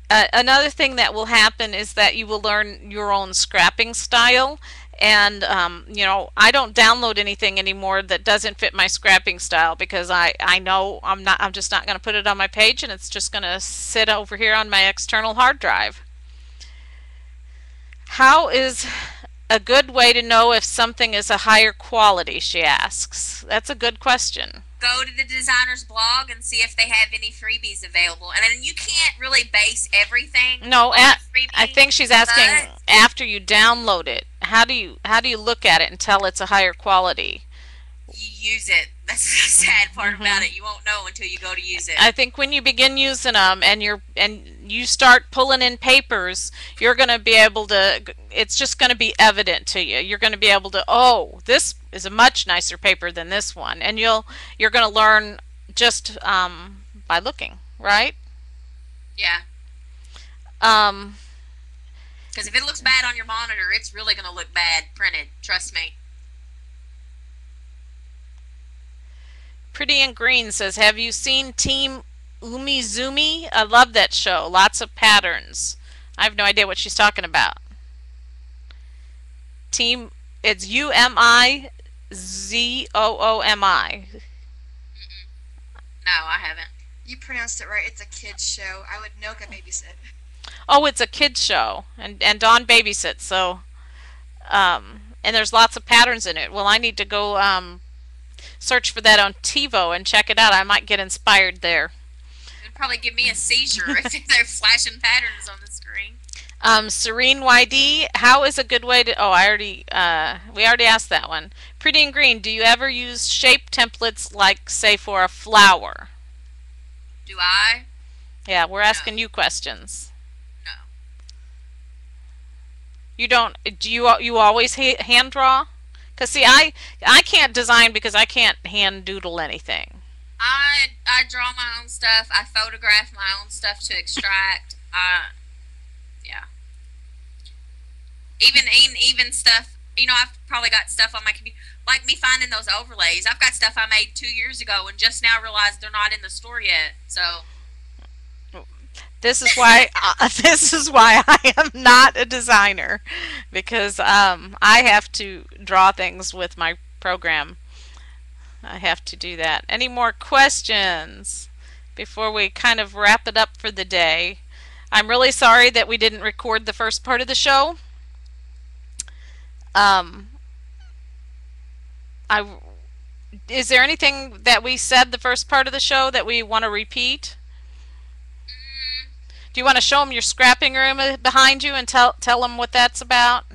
Another thing that will happen is that you will learn your own scrapping style. And you know, I don't download anything anymore that doesn't fit my scrapping style, because I know I'm just not going to put it on my page, and it's just going to sit over here on my external hard drive. How is a good way to know if something is a higher quality, she asks. That's a good question. Go to the designer's blog and see if they have any freebies available. And then you can't really base everything No, on a freebie. I think she's asking after you download it, how do you look at it and tell it's a higher quality? You use it. That's the sad part about it. You won't know until you go to use it. I think when you begin using them and you start pulling in papers, you're going to be able to, it's just going to be evident to you. You're going to be able to, oh, this is a much nicer paper than this one, and you're going to learn just by looking, right? Yeah. Because if it looks bad on your monitor, it's really going to look bad printed. Trust me. Pretty in Green says, have you seen Team Umizoomi? I love that show. Lots of patterns. I have no idea what she's talking about. Team, it's Umizoomi. No, I haven't. You pronounced it right. It's a kid's show. I would know can babysit. Oh, it's a kids show, and Dawn babysits. So, and there's lots of patterns in it. Well, I need to go search for that on TiVo and check it out. I might get inspired there. It'd probably give me a seizure if they're flashing patterns on the screen. Serene YD, how is a good way to? Oh, we already asked that one. Pretty in Green, do you ever use shape templates like, say, for a flower? Do I? Yeah, we're asking you questions. No. You don't? Do you always hand draw? Because see, I can't design because I can't hand doodle anything. I draw my own stuff. I photograph my own stuff to extract. Yeah. Even stuff. You know, I've probably got stuff on my computer, like me finding those overlays. I've got stuff I made 2 years ago and just now realized they're not in the store yet. So. This is why I am not a designer, because I have to draw things with my program. I have to do that. Any more questions before we kind of wrap it up for the day? I'm really sorry that we didn't record the first part of the show. Is there anything that we said the first part of the show that we want to repeat? Do you want to show them your scrapping room behind you and tell them what that's about?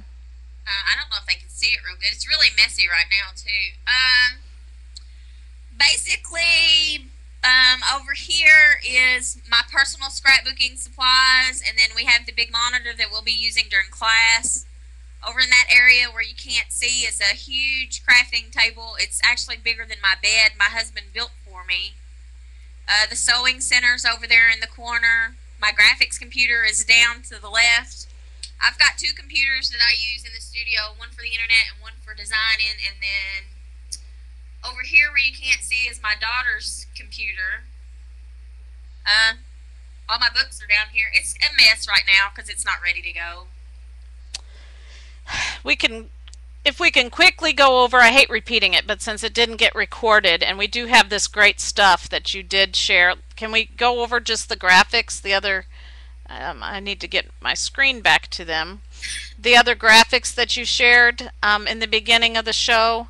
I don't know if they can see it real good. It's really messy right now, too. Basically, over here is my personal scrapbooking supplies, and then we have the big monitor that we'll be using during class. Over in that area where you can't see is a huge crafting table. It's actually bigger than my bed my husband built for me. The sewing center's over there in the corner. My graphics computer is down to the left. I've got 2 computers that I use in the studio, one for the internet and one for designing. And then over here where you can't see is my daughter's computer. All my books are down here. It's a mess right now because it's not ready to go. If we can quickly go over, I hate repeating it, but since it didn't get recorded and we do have this great stuff that you did share, can we go over just the graphics? The other, I need to get my screen back to them. The other graphics that you shared in the beginning of the show,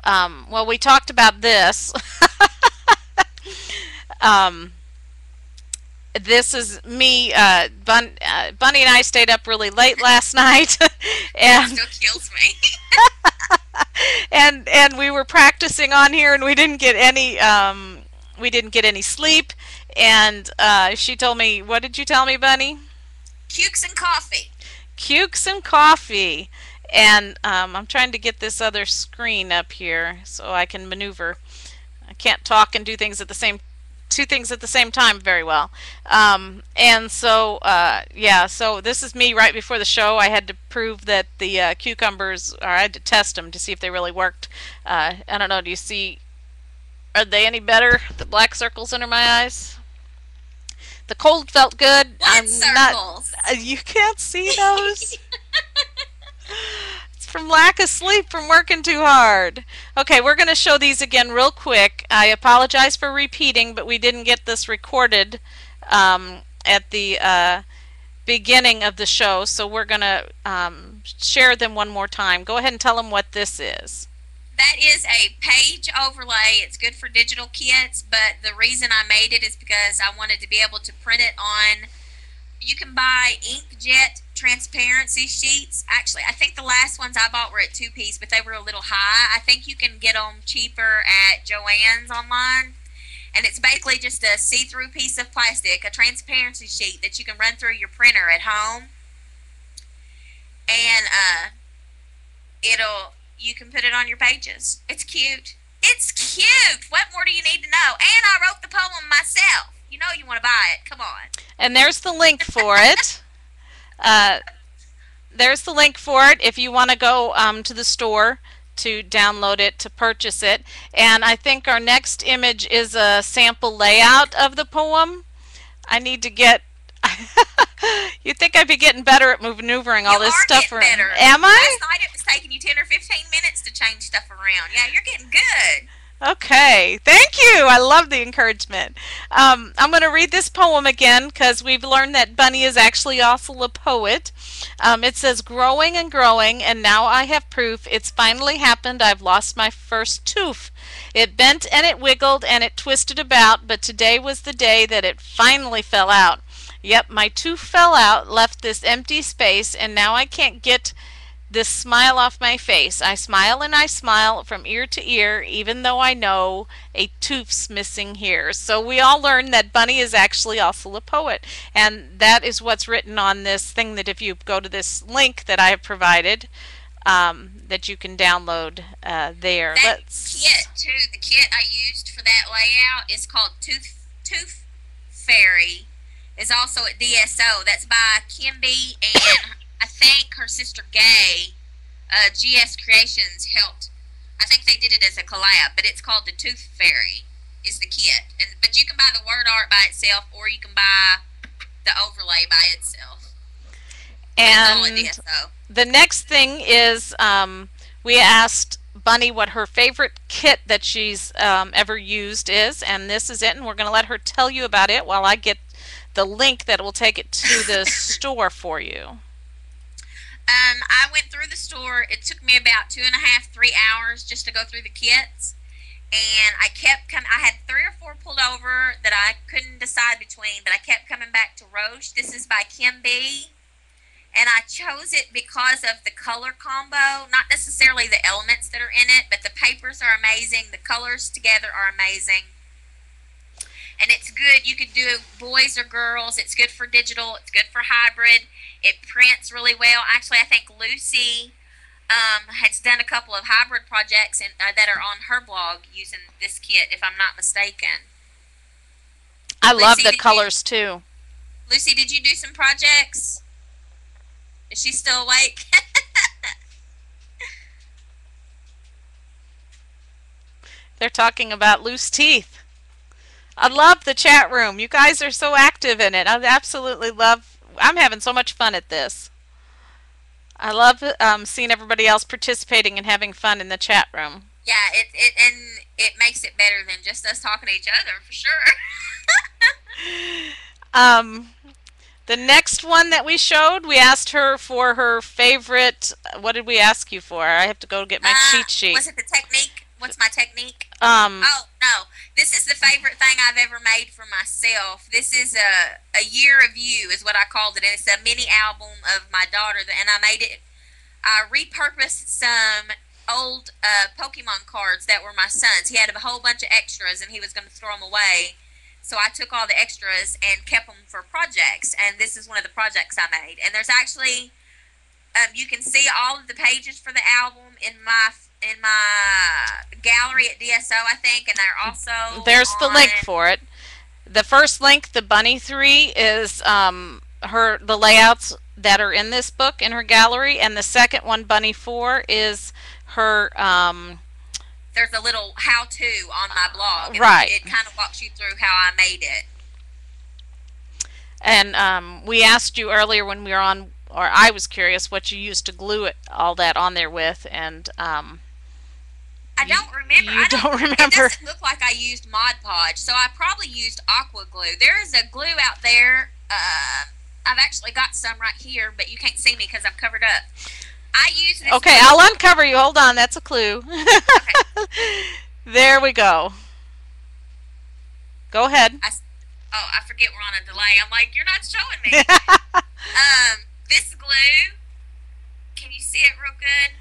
Well, we talked about this. um, this is me. Bunny and I stayed up really late last night, That and still kills me. and we were practicing on here, and we didn't get any sleep. And she told me, "What did you tell me, Bunny?" Cukes and coffee. Cukes and coffee. And I'm trying to get this other screen up here so I can maneuver. I can't talk and do things at the same two things at the same time very well. And so yeah, so this is me right before the show. I had to prove that the cucumbers, or I had to test them to see if they really worked. I don't know. Do you see? Are they any better? The black circles under my eyes. The cold felt good. What I'm not. circles? You can't see those. It's from lack of sleep from working too hard. Okay, we're going to show these again real quick. I apologize for repeating, but we didn't get this recorded at the beginning of the show, so we're going to share them one more time. Go ahead and tell them what this is. That is a page overlay. It's good for digital kits, but the reason I made it is because I wanted to be able to print it on. You can buy inkjet transparency sheets. Actually, I think the last ones I bought were at 2-piece, but they were a little high. I think you can get them cheaper at Joann's online. And it's basically just a see-through piece of plastic, a transparency sheet that you can run through your printer at home. And you can put it on your pages. It's cute. It's cute. What more do you need to know? And I wrote the poem myself. You know you want to buy it. Come on. And there's the link for it. There's the link for it if you want to go to the store to download it, to purchase it. And I think our next image is a sample layout of the poem. I need to get... You'd think I'd be getting better at maneuvering all this stuff around. Better. Am I? Last night it was taking you 10 or 15 minutes to change stuff around. Yeah, you're getting good. Okay, thank you. I love the encouragement. I'm going to read this poem again because we've learned that Bunny is actually also a poet. It says, growing and growing, and now I have proof. It's finally happened. I've lost my first tooth. It bent and it wiggled and it twisted about, but today was the day that it finally fell out. Yep, my tooth fell out, left this empty space, and now I can't get this smile off my face. I smile and I smile from ear to ear, even though I know a tooth's missing here. So we all learned that Bunny is actually also a poet, and that is what's written on this thing, that if you go to this link that I have provided, that you can download there. That kit, too, the kit I used for that layout is called Tooth Fairy. Is also at DSO. That's by Kimby, and I think her sister Gay. GS Creations helped. I think they did it as a collab, but it's called the Tooth Fairy. Is the kit, but you can buy the word art by itself, or you can buy the overlay by itself. And the next thing is, we asked Bunny what her favorite kit that she's ever used is, and this is it. And we're going to let her tell you about it while I get the link that will take it to the store for you. I went through the store. It took me about 2.5, 3 hours just to go through the kits, and I kept coming. I had 3 or 4 pulled over that I couldn't decide between, but I kept coming back to Roche. This is by Kim B, and I chose it because of the color combo, not necessarily the elements that are in it, but the papers are amazing. The colors together are amazing. And it's good. You could do boys or girls. It's good for digital. It's good for hybrid. It prints really well. Actually, I think Lucy has done a couple of hybrid projects that are on her blog using this kit, if I'm not mistaken. I love the colors too. Lucy, did you do some projects? Is she still awake? They're talking about loose teeth. I love the chat room. You guys are so active in it. I absolutely love. I'm having so much fun at this. I love seeing everybody else participating and having fun in the chat room. Yeah, it makes it better than just us talking to each other, for sure. The next one that we showed, we asked her for her favorite. What did we ask you for? I have to go get my cheat sheet. Was it the technique? What's my technique? Um, Oh no, this is the favorite thing I've ever made for myself. This is a year of you is what I called it. It's a mini album of my daughter, and I made it. I repurposed some old Pokemon cards that were my son's. He had a whole bunch of extras, and he was going to throw them away. So I took all the extras and kept them for projects, and this is one of the projects I made. And there's actually, you can see all of the pages for the album in my gallery at DSO, I think, and they're also there's the on, link for it. The first link, the Bunny 3, is the layouts that are in this book in her gallery, and the second one, Bunny 4, is her. There's a little how-to on my blog. And right. It kind of walks you through how I made it. And we asked you earlier when we were on, or I was curious what you used to glue all that on there with, and I don't remember. You don't remember. It doesn't look like I used Mod Podge, so I probably used aqua glue. There is a glue out there. I've actually got some right here, but you can't see me because I'm covered up. I use this. Okay, I'll uncover you. Hold on, that's a clue. Okay. There we go. Go ahead. I forget we're on a delay. I'm like, you're not showing me. This glue, can you see it real good?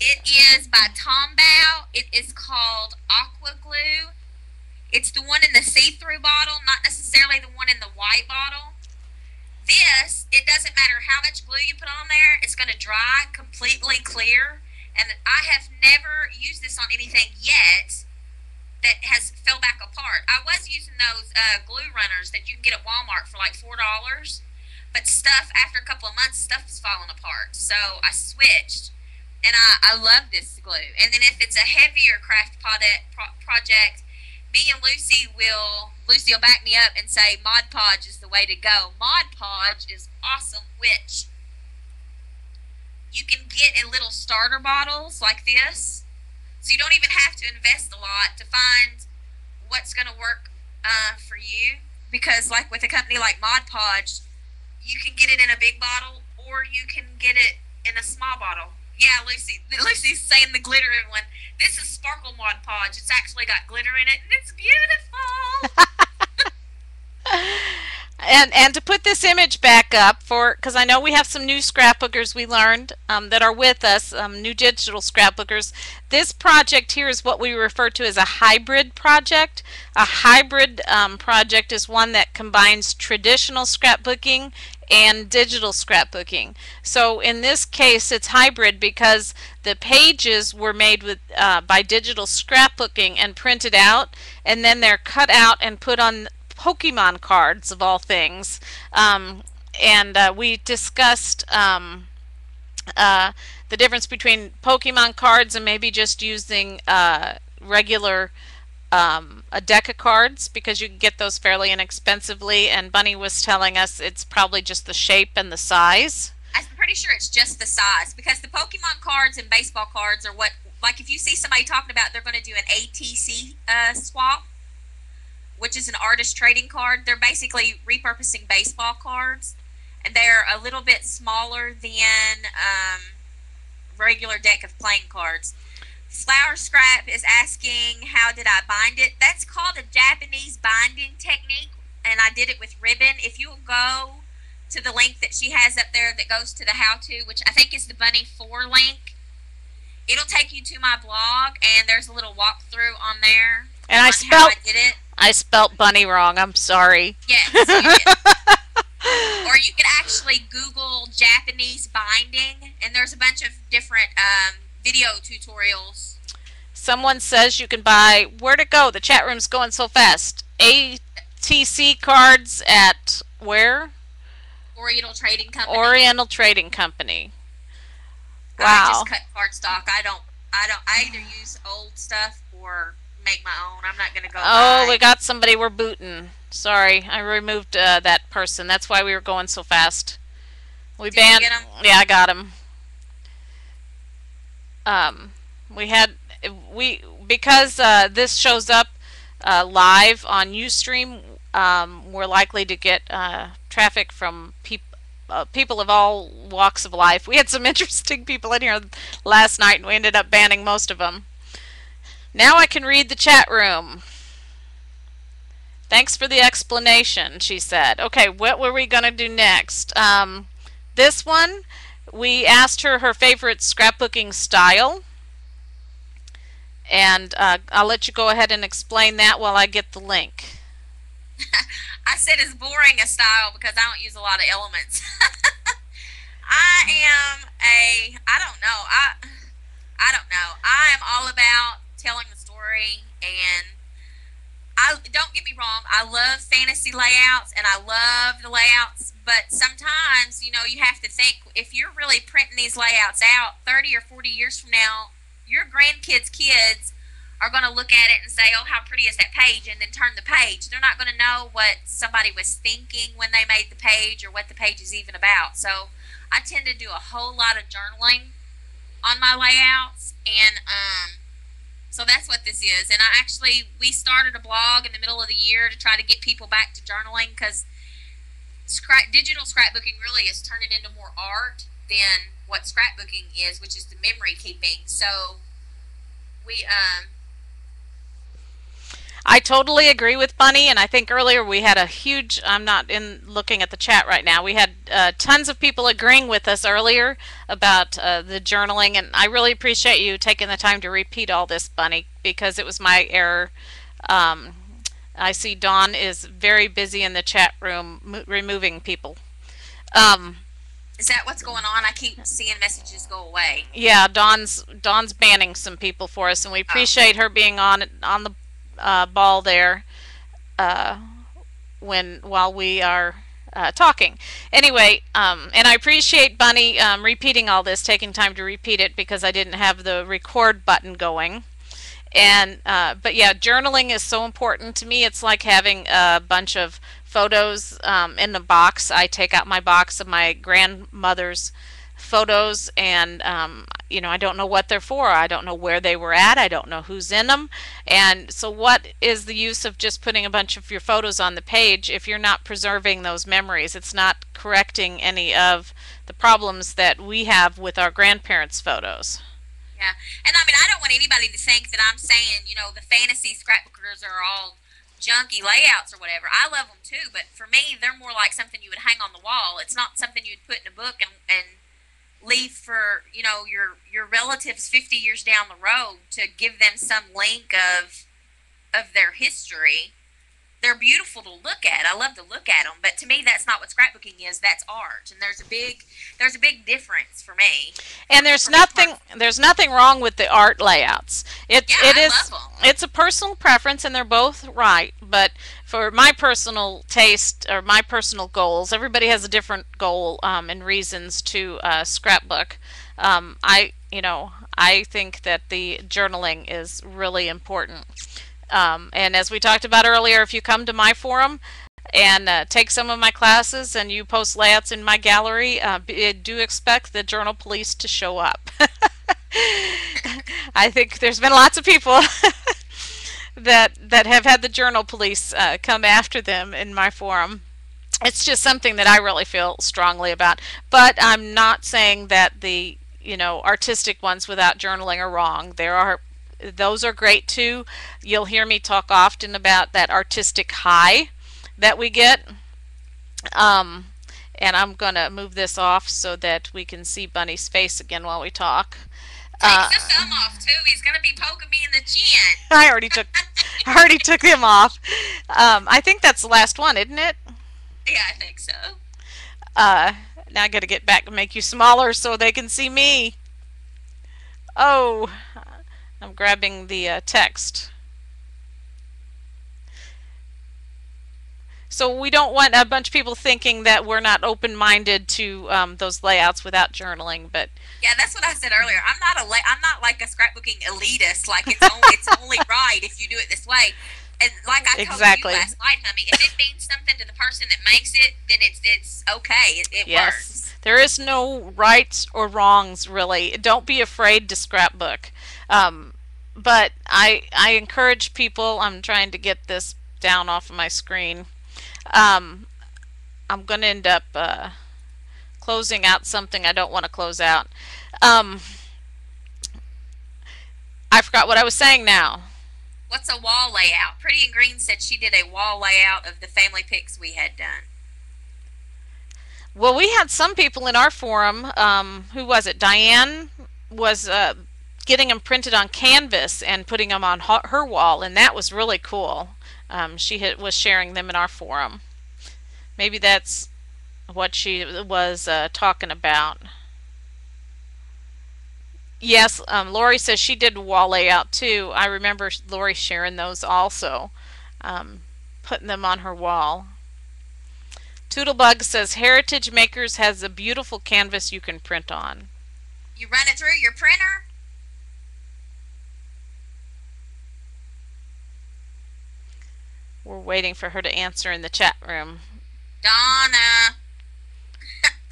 It is by Tombow. It is called Aqua Glue. It's the one in the see-through bottle, not necessarily the one in the white bottle. This, it doesn't matter how much glue you put on there, it's going to dry completely clear. And I have never used this on anything yet that has fell back apart. I was using those glue runners that you can get at Walmart for like $4. But stuff, after a couple of months, stuff is falling apart. So I switched. And I love this glue. And then if it's a heavier craft project, me and Lucy will back me up and say Mod Podge is the way to go. Mod Podge is awesome, which you can get in little starter bottles like this. So you don't even have to invest a lot to find what's going to work for you. Because like with a company like Mod Podge, you can get it in a big bottle or you can get it in a small bottle. Yeah, Lucy's saying the glitter in one. This is Sparkle Mod Podge. It's actually got glitter in it, and it's beautiful. And to put this image back up, because I know we have some new scrapbookers we learned that are with us, new digital scrapbookers. This project here is what we refer to as a hybrid project. A hybrid project is one that combines traditional scrapbooking and digital scrapbooking. So in this case it's hybrid because the pages were made with by digital scrapbooking and printed out, and then they're cut out and put on Pokemon cards of all things. We discussed the difference between Pokemon cards and maybe just using regular a deck of cards, because you can get those fairly inexpensively, and Bunny was telling us it's probably just the shape and the size. I'm pretty sure it's just the size, because the Pokemon cards and baseball cards are what, like if you see somebody talking about they're going to do an ATC swap, which is an artist trading card, they're basically repurposing baseball cards, and they're a little bit smaller than regular deck of playing cards. Flower Scrap is asking, how did I bind it? That's called a Japanese binding technique, and I did it with ribbon. If you'll go to the link that she has up there that goes to the how-to, which I think is the Bunny 4 link, it'll take you to my blog, and there's a little walkthrough on there. And on how I did it. I spelt Bunny wrong. I'm sorry. Yes, you did. Or you could actually Google Japanese binding, and there's a bunch of different video tutorials. Someone says you can buy, where'd it go? The chat room's going so fast. ATC cards at where? Oriental Trading Company. Oriental Trading Company. Wow. I just cut cardstock. I either use old stuff or make my own. I'm not going to go buy. We got somebody we're booting. Sorry, I removed that person. That's why we were going so fast. Did you get him? Yeah, I got him. Because this shows up live on ustream, we're likely to get traffic from people of all walks of life. We had some interesting people in here last night, and we ended up banning most of them. Now I can read the chat room. Thanks for the explanation, she said. Okay, what were we going to do next? This one, we asked her favorite scrapbooking style. And I'll let you go ahead and explain that while I get the link. I said it's boring a style because I don't use a lot of elements. I don't know. I don't know. I am all about telling the story, and don't get me wrong, I love fantasy layouts and I love the layouts, but sometimes, you have to think, if you're really printing these layouts out 30 or 40 years from now, your grandkids' kids are going to look at it and say, oh, how pretty is that page, and then turn the page. They're not going to know what somebody was thinking when they made the page or what the page is even about. So I tend to do a whole lot of journaling on my layouts, and so that's what this is. And we started a blog in the middle of the year to try to get people back to journaling, because digital scrapbooking really is turning into more art than what scrapbooking is, which is the memory keeping. So we I totally agree with Bunny, and I think earlier we had a huge, I'm not looking at the chat right now, we had tons of people agreeing with us earlier about the journaling, and I really appreciate you taking the time to repeat all this, Bunny, because it was my error. I see Dawn is very busy in the chat room removing people. Is that what's going on? I keep seeing messages go away. Yeah, Dawn's banning some people for us, and we appreciate her being on the ball there while we are talking. Anyway, and I appreciate Bunny repeating all this, taking time to repeat it, because I didn't have the record button going. And but yeah, journaling is so important to me. It's like having a bunch of photos in a box. I take out my box of my grandmother's photos, and I don't know what they're for. I don't know where they were at. I don't know who's in them. And so what is the use of just putting a bunch of your photos on the page if you're not preserving those memories? It's not correcting any of the problems that we have with our grandparents' photos. Yeah, and I don't want anybody to think that I'm saying, the fantasy scrapbookers are all junky layouts or whatever. I love them too, but for me, they're more like something you would hang on the wall. It's not something you'd put in a book and leave for your relatives 50 years down the road to give them some link of their history. They're beautiful to look at. I love to look at them, but to me, that's not what scrapbooking is. That's art, and there's a big difference for me. And there's nothing wrong with the art layouts. It is love them. It's a personal preference, and they're both right. But for my personal taste or my personal goals, everybody has a different goal and reasons to scrapbook. I think that the journaling is really important. And as we talked about earlier, if you come to my forum and take some of my classes and you post layouts in my gallery, do expect the journal police to show up. I think there's been lots of people that have had the journal police come after them in my forum. It's just something that I really feel strongly about. But I'm not saying that the artistic ones without journaling are wrong. Those are great too. You'll hear me talk often about that artistic high that we get. And I'm going to move this off so that we can see Bunny's face again while we talk. Take the thumb off too. He's going to be poking me in the chin. I already took him off. I think that's the last one, isn't it? Yeah, I think so. Now I got to get back and make you smaller so they can see me. Oh, I'm grabbing the text. So we don't want a bunch of people thinking that we're not open-minded to those layouts without journaling. But yeah, that's what I said earlier. I'm not like a scrapbooking elitist. Like it's only right if you do it this way. And like I told you last night, honey, if it means something to the person that makes it, then it's okay. It works. There is no rights or wrongs, really. Don't be afraid to scrapbook. But I encourage people. I'm trying to get this down off of my screen. I'm going to end up closing out something I don't want to close out. I forgot what I was saying now. What's a wall layout? Pretty and Green said she did a wall layout of the family pics we had done. Well, we had some people in our forum. Who was it? Diane was getting them printed on canvas and putting them on her wall, and that was really cool. She was sharing them in our forum. Maybe that's what she was talking about. Yes, Lori says she did wall layout too. I remember Lori sharing those also, putting them on her wall. Toodlebug says Heritage Makers has a beautiful canvas you can print on. You run it through your printer? We're waiting for her to answer in the chat room. Donna.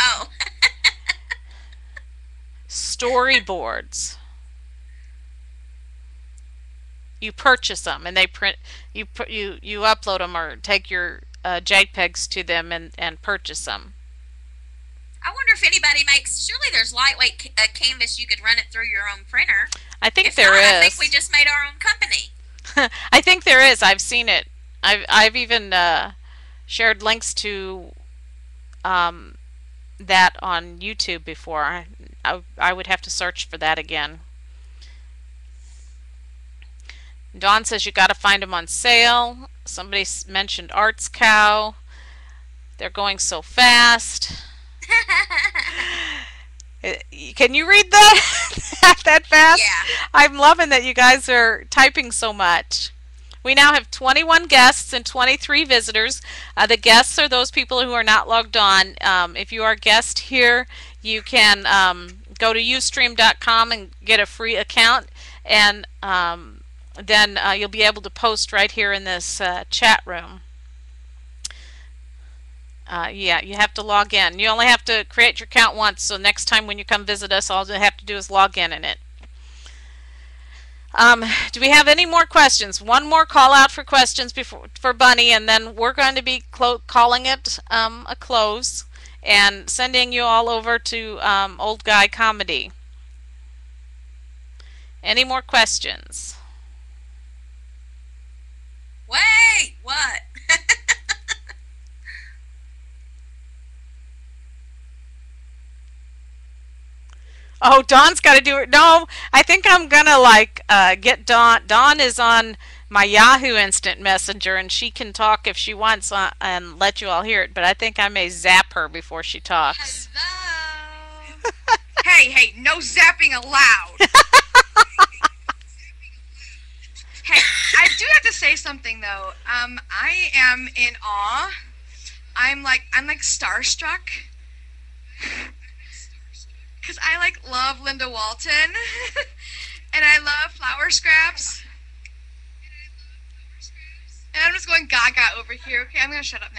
Oh. Storyboards. You purchase them and they print. You upload them or take your JPEGs to them and purchase them. I wonder if anybody makes. Surely there's lightweight canvas you could run it through your own printer. I think if there not, is. I think we just made our own company. I think there is. I've seen it. I've even shared links to that on YouTube before. I would have to search for that again. Dawn says you got to find them on sale. Somebody mentioned Arts Cow. They're going so fast. Can you read that that fast? Yeah. I'm loving that you guys are typing so much. We now have 21 guests and 23 visitors. The guests are those people who are not logged on. If you are a guest here, you can go to ustream.com and get a free account, and then you'll be able to post right here in this chat room. Yeah, you have to log in. You only have to create your account once, so next time when you come visit us, all you have to do is log in it. Do we have any more questions? One more call out for questions for Bunny, and then we're going to be calling it a close and sending you all over to Old Guy Comedy. Any more questions? Wait, what? Oh, Dawn's got to do it. No, I think I'm gonna get Dawn. Dawn is on my Yahoo Instant Messenger, and she can talk if she wants and let you all hear it. But I think I may zap her before she talks. Hello. hey, no zapping allowed. Hey, I do have to say something though. I am in awe. I'm like starstruck. Because I love Linda Walton, and I love flower scraps, and I'm just going gaga over here. Okay, I'm gonna shut up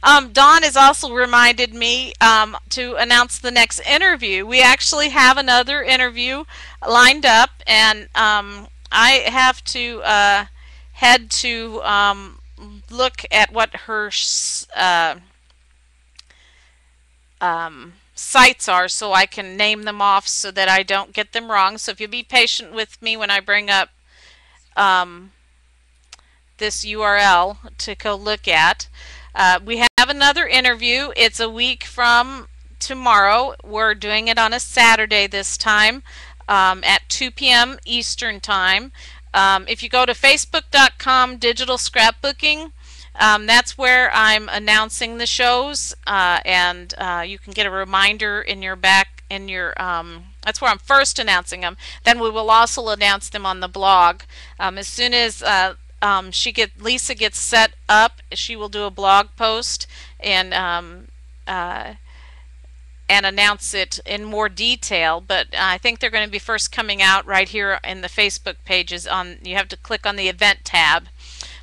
now. Dawn has also reminded me to announce the next interview. We actually have another interview lined up, and I have to head to look at what her sites are so I can name them off so that I don't get them wrong. So if you'll be patient with me when I bring up this URL to go look at. We have another interview. It's a week from tomorrow. We're doing it on a Saturday this time at 2 p.m. Eastern Time. If you go to facebook.com digital scrapbooking, that's where I'm announcing the shows, and you can get a reminder in your that's where I'm first announcing them. Then we will also announce them on the blog. As soon as Lisa gets set up, she will do a blog post and announce it in more detail. But I think they're going to be first coming out right here in the Facebook pages. You have to click on the event tab.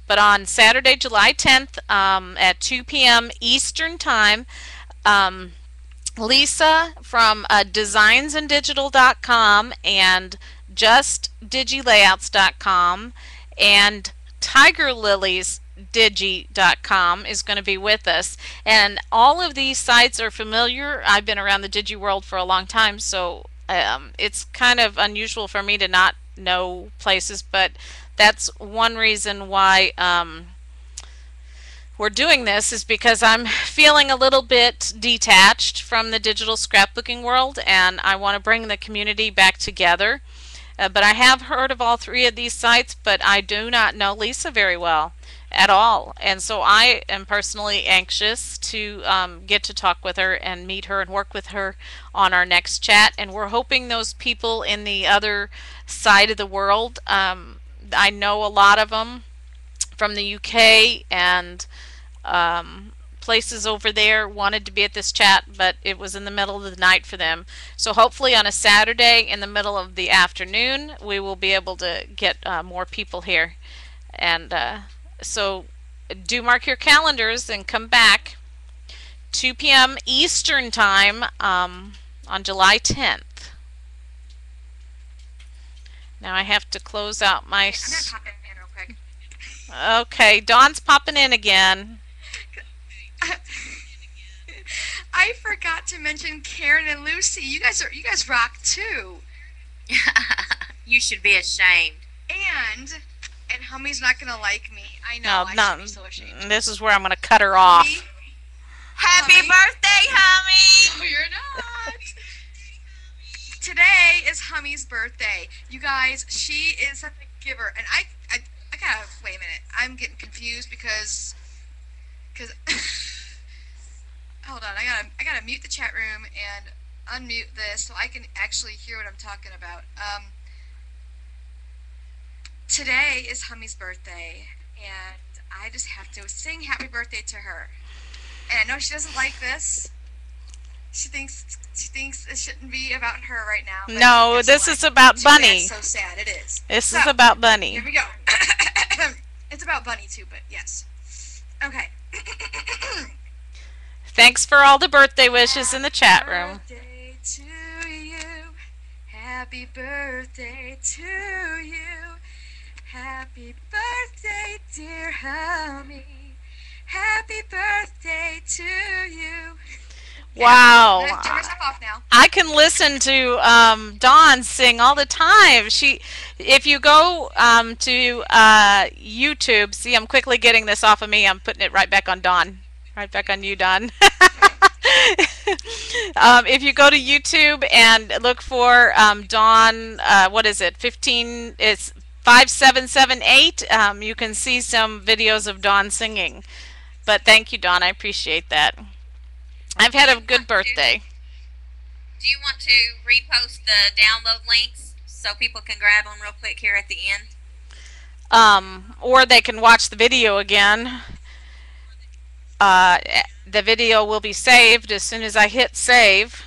But on Saturday, July 10th at 2 p.m. Eastern Time, Lisa from designsanddigital.com and justdigilayouts.com and tigerliliesdigi.com is going to be with us. And all of these sites are familiar. I've been around the Digi world for a long time, so It's kind of unusual for me to not know places, but that's one reason why we're doing this, is because I'm feeling a little bit detached from the digital scrapbooking world, and I want to bring the community back together. But I have heard of all three of these sites, but I do not know Lisa very well at all. And so I am personally anxious to get to talk with her and meet her and work with her on our next chat. And we're hoping those people in the other side of the world, I know a lot of them from the UK and places over there, wanted to be at this chat, but it was in the middle of the night for them. So hopefully on a Saturday in the middle of the afternoon, we will be able to get more people here. And so do mark your calendars and come back 2 p.m. Eastern time on July 10th. Now I have to close out my... I'm gonna pop in real quick. Okay, Dawn's popping in again. I forgot to mention Karen and Lucy. You guys rock too. You should be ashamed. And Hummy's not gonna like me. I know. I should be so ashamed. This is where I'm gonna cut her off. Happy birthday, Hummy! No, you're not. Today is Hummy's birthday. You guys, she is such a giver, and I gotta wait a minute. I'm getting confused because hold on. I gotta mute the chat room and unmute this so I can actually hear what I'm talking about. Today is Hummy's birthday, and I just have to sing happy birthday to her. And I know she doesn't like this. She thinks it shouldn't be about her right now. No, this is about Bunny. So sad it is. This is about Bunny. Here we go. It's about Bunny too, but yes. Okay. Thanks for all the birthday wishes in the chat room. Happy birthday to you. Happy birthday to you. Happy birthday, dear Hummy. Happy birthday to you. Wow. Turn yourself off now. I can listen to Dawn sing all the time. If you go to YouTube, see, I'm quickly getting this off of me. I'm putting it right back on Dawn. Right back on you, Dawn. If you go to YouTube and look for Dawn, what is it? 15. It's 5778. You can see some videos of Dawn singing. But thank you, Dawn. I appreciate that. I've had a good birthday. Do you want to repost the download links so people can grab them real quick here at the end? Or they can watch the video again. The video will be saved as soon as I hit save.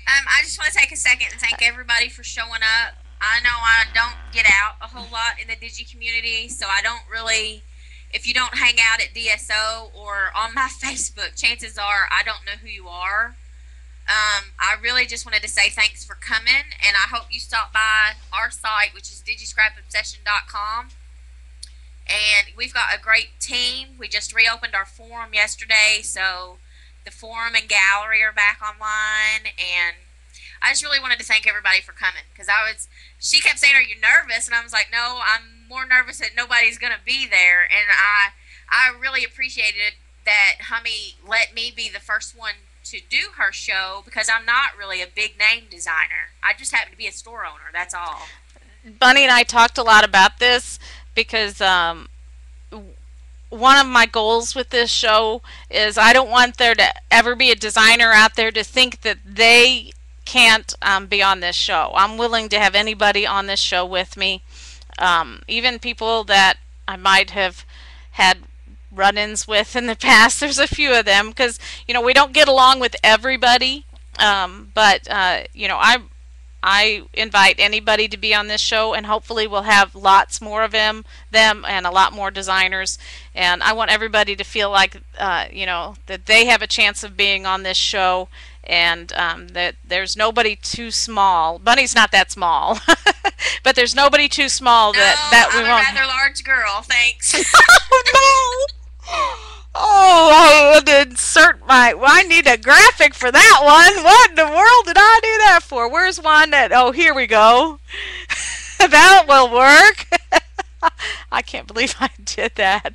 I just want to take a second and thank everybody for showing up. I know I don't get out a whole lot in the Digi community, so I don't really... If you don't hang out at DSO or on my Facebook, chances are I don't know who you are. I really just wanted to say thanks for coming, and I hope you stop by our site, which is DigiScrapObsession.com. And we've got a great team. We just reopened our forum yesterday, so the forum and gallery are back online, and I just really wanted to thank everybody for coming, because she kept saying, are you nervous? And I was like, no, I'm more nervous that nobody's going to be there. And I really appreciated that Hummy let me be the first one to do her show, because I'm not really a big name designer. I just happen to be a store owner, that's all. Bunny and I talked a lot about this because one of my goals with this show is I don't want there to ever be a designer out there to think that they can't be on this show. I'm willing to have anybody on this show with me, even people that I might have had run-ins with in the past. There's a few of them, because we don't get along with everybody, but I invite anybody to be on this show, and hopefully we'll have lots more of them and a lot more designers. And I want everybody to feel like that they have a chance of being on this show, and that there's nobody too small. Bunny's not that small, but there's nobody too small that we won't. I'm a rather large girl, thanks. Oh no! Oh, I would insert my like, well, I need a graphic for that one. What in the world did I do that for? Where's one that, oh, here we go. That will work. I can't believe I did that.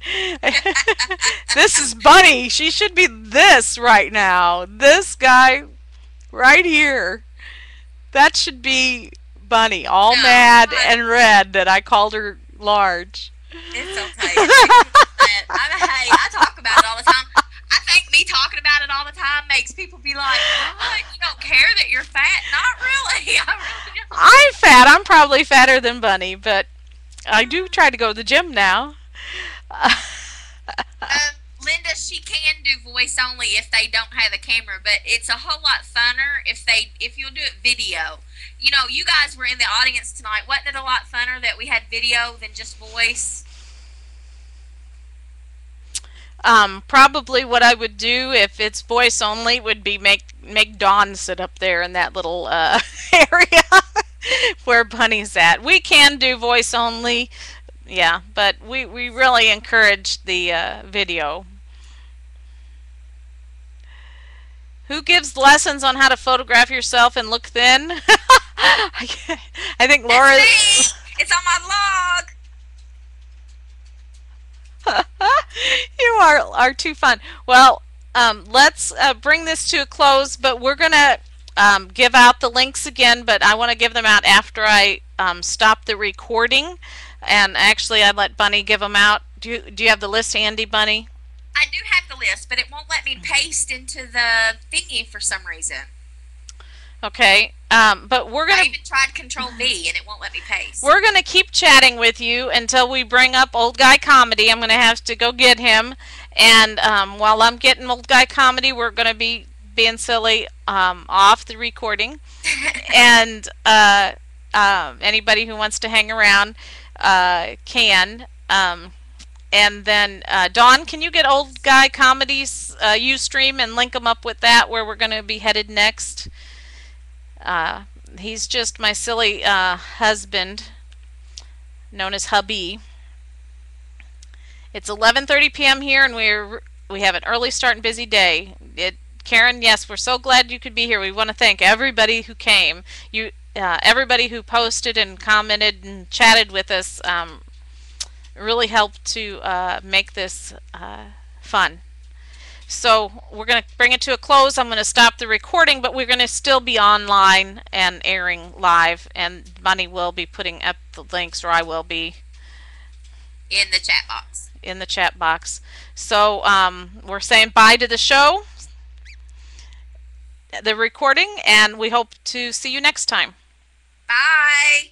This is Bunny. She should be this right now. This guy right here. That should be Bunny, all mad and red that I called her large. It's okay. Hey, I talk about it all the time. I think me talking about it all the time makes people be like, "What? You don't care that you're fat?" Not really. I really don't. I'm fat. I'm probably fatter than Bunny, but I do try to go to the gym now. Linda, she can do voice only if they don't have a camera, but it's a whole lot funner if you'll do it video. You know, you guys were in the audience tonight. Wasn't it a lot funner that we had video than just voice? Probably what I would do if it's voice only would be make Dawn sit up there in that little area where Bunny's at. We can do voice only, yeah, but we really encourage the video. Who gives lessons on how to photograph yourself and look thin? I think Laura. It's me. It's on my vlog. You are too fun. Well, let's bring this to a close, but we're going to give out the links again, but I want to give them out after I stop the recording. And actually, I'd let Bunny give them out. Do you have the list handy, Bunny? I do have the list, but it won't let me paste into the thingy for some reason. Okay, but we're gonna. I even tried Control V and it won't let me paste. We're gonna keep chatting with you until we bring up Old Guy Comedy. I'm gonna have to go get him, and while I'm getting Old Guy Comedy, we're gonna be being silly off the recording, and anybody who wants to hang around can. And then, Dawn, can you get Old Guy Comedy's Ustream and link them up with that, where we're going to be headed next? He's just my silly husband, known as hubby. It's 11:30 p.m. here, and we have an early start and busy day. Karen, yes, we're so glad you could be here. We want to thank everybody who came. Everybody who posted and commented and chatted with us. Really helped to make this fun. So we're going to bring it to a close. I'm going to stop the recording, but we're going to still be online and airing live, and Bunny will be putting up the links, or I will be. In the chat box. In the chat box. So we're saying bye to the show, the recording, and we hope to see you next time. Bye.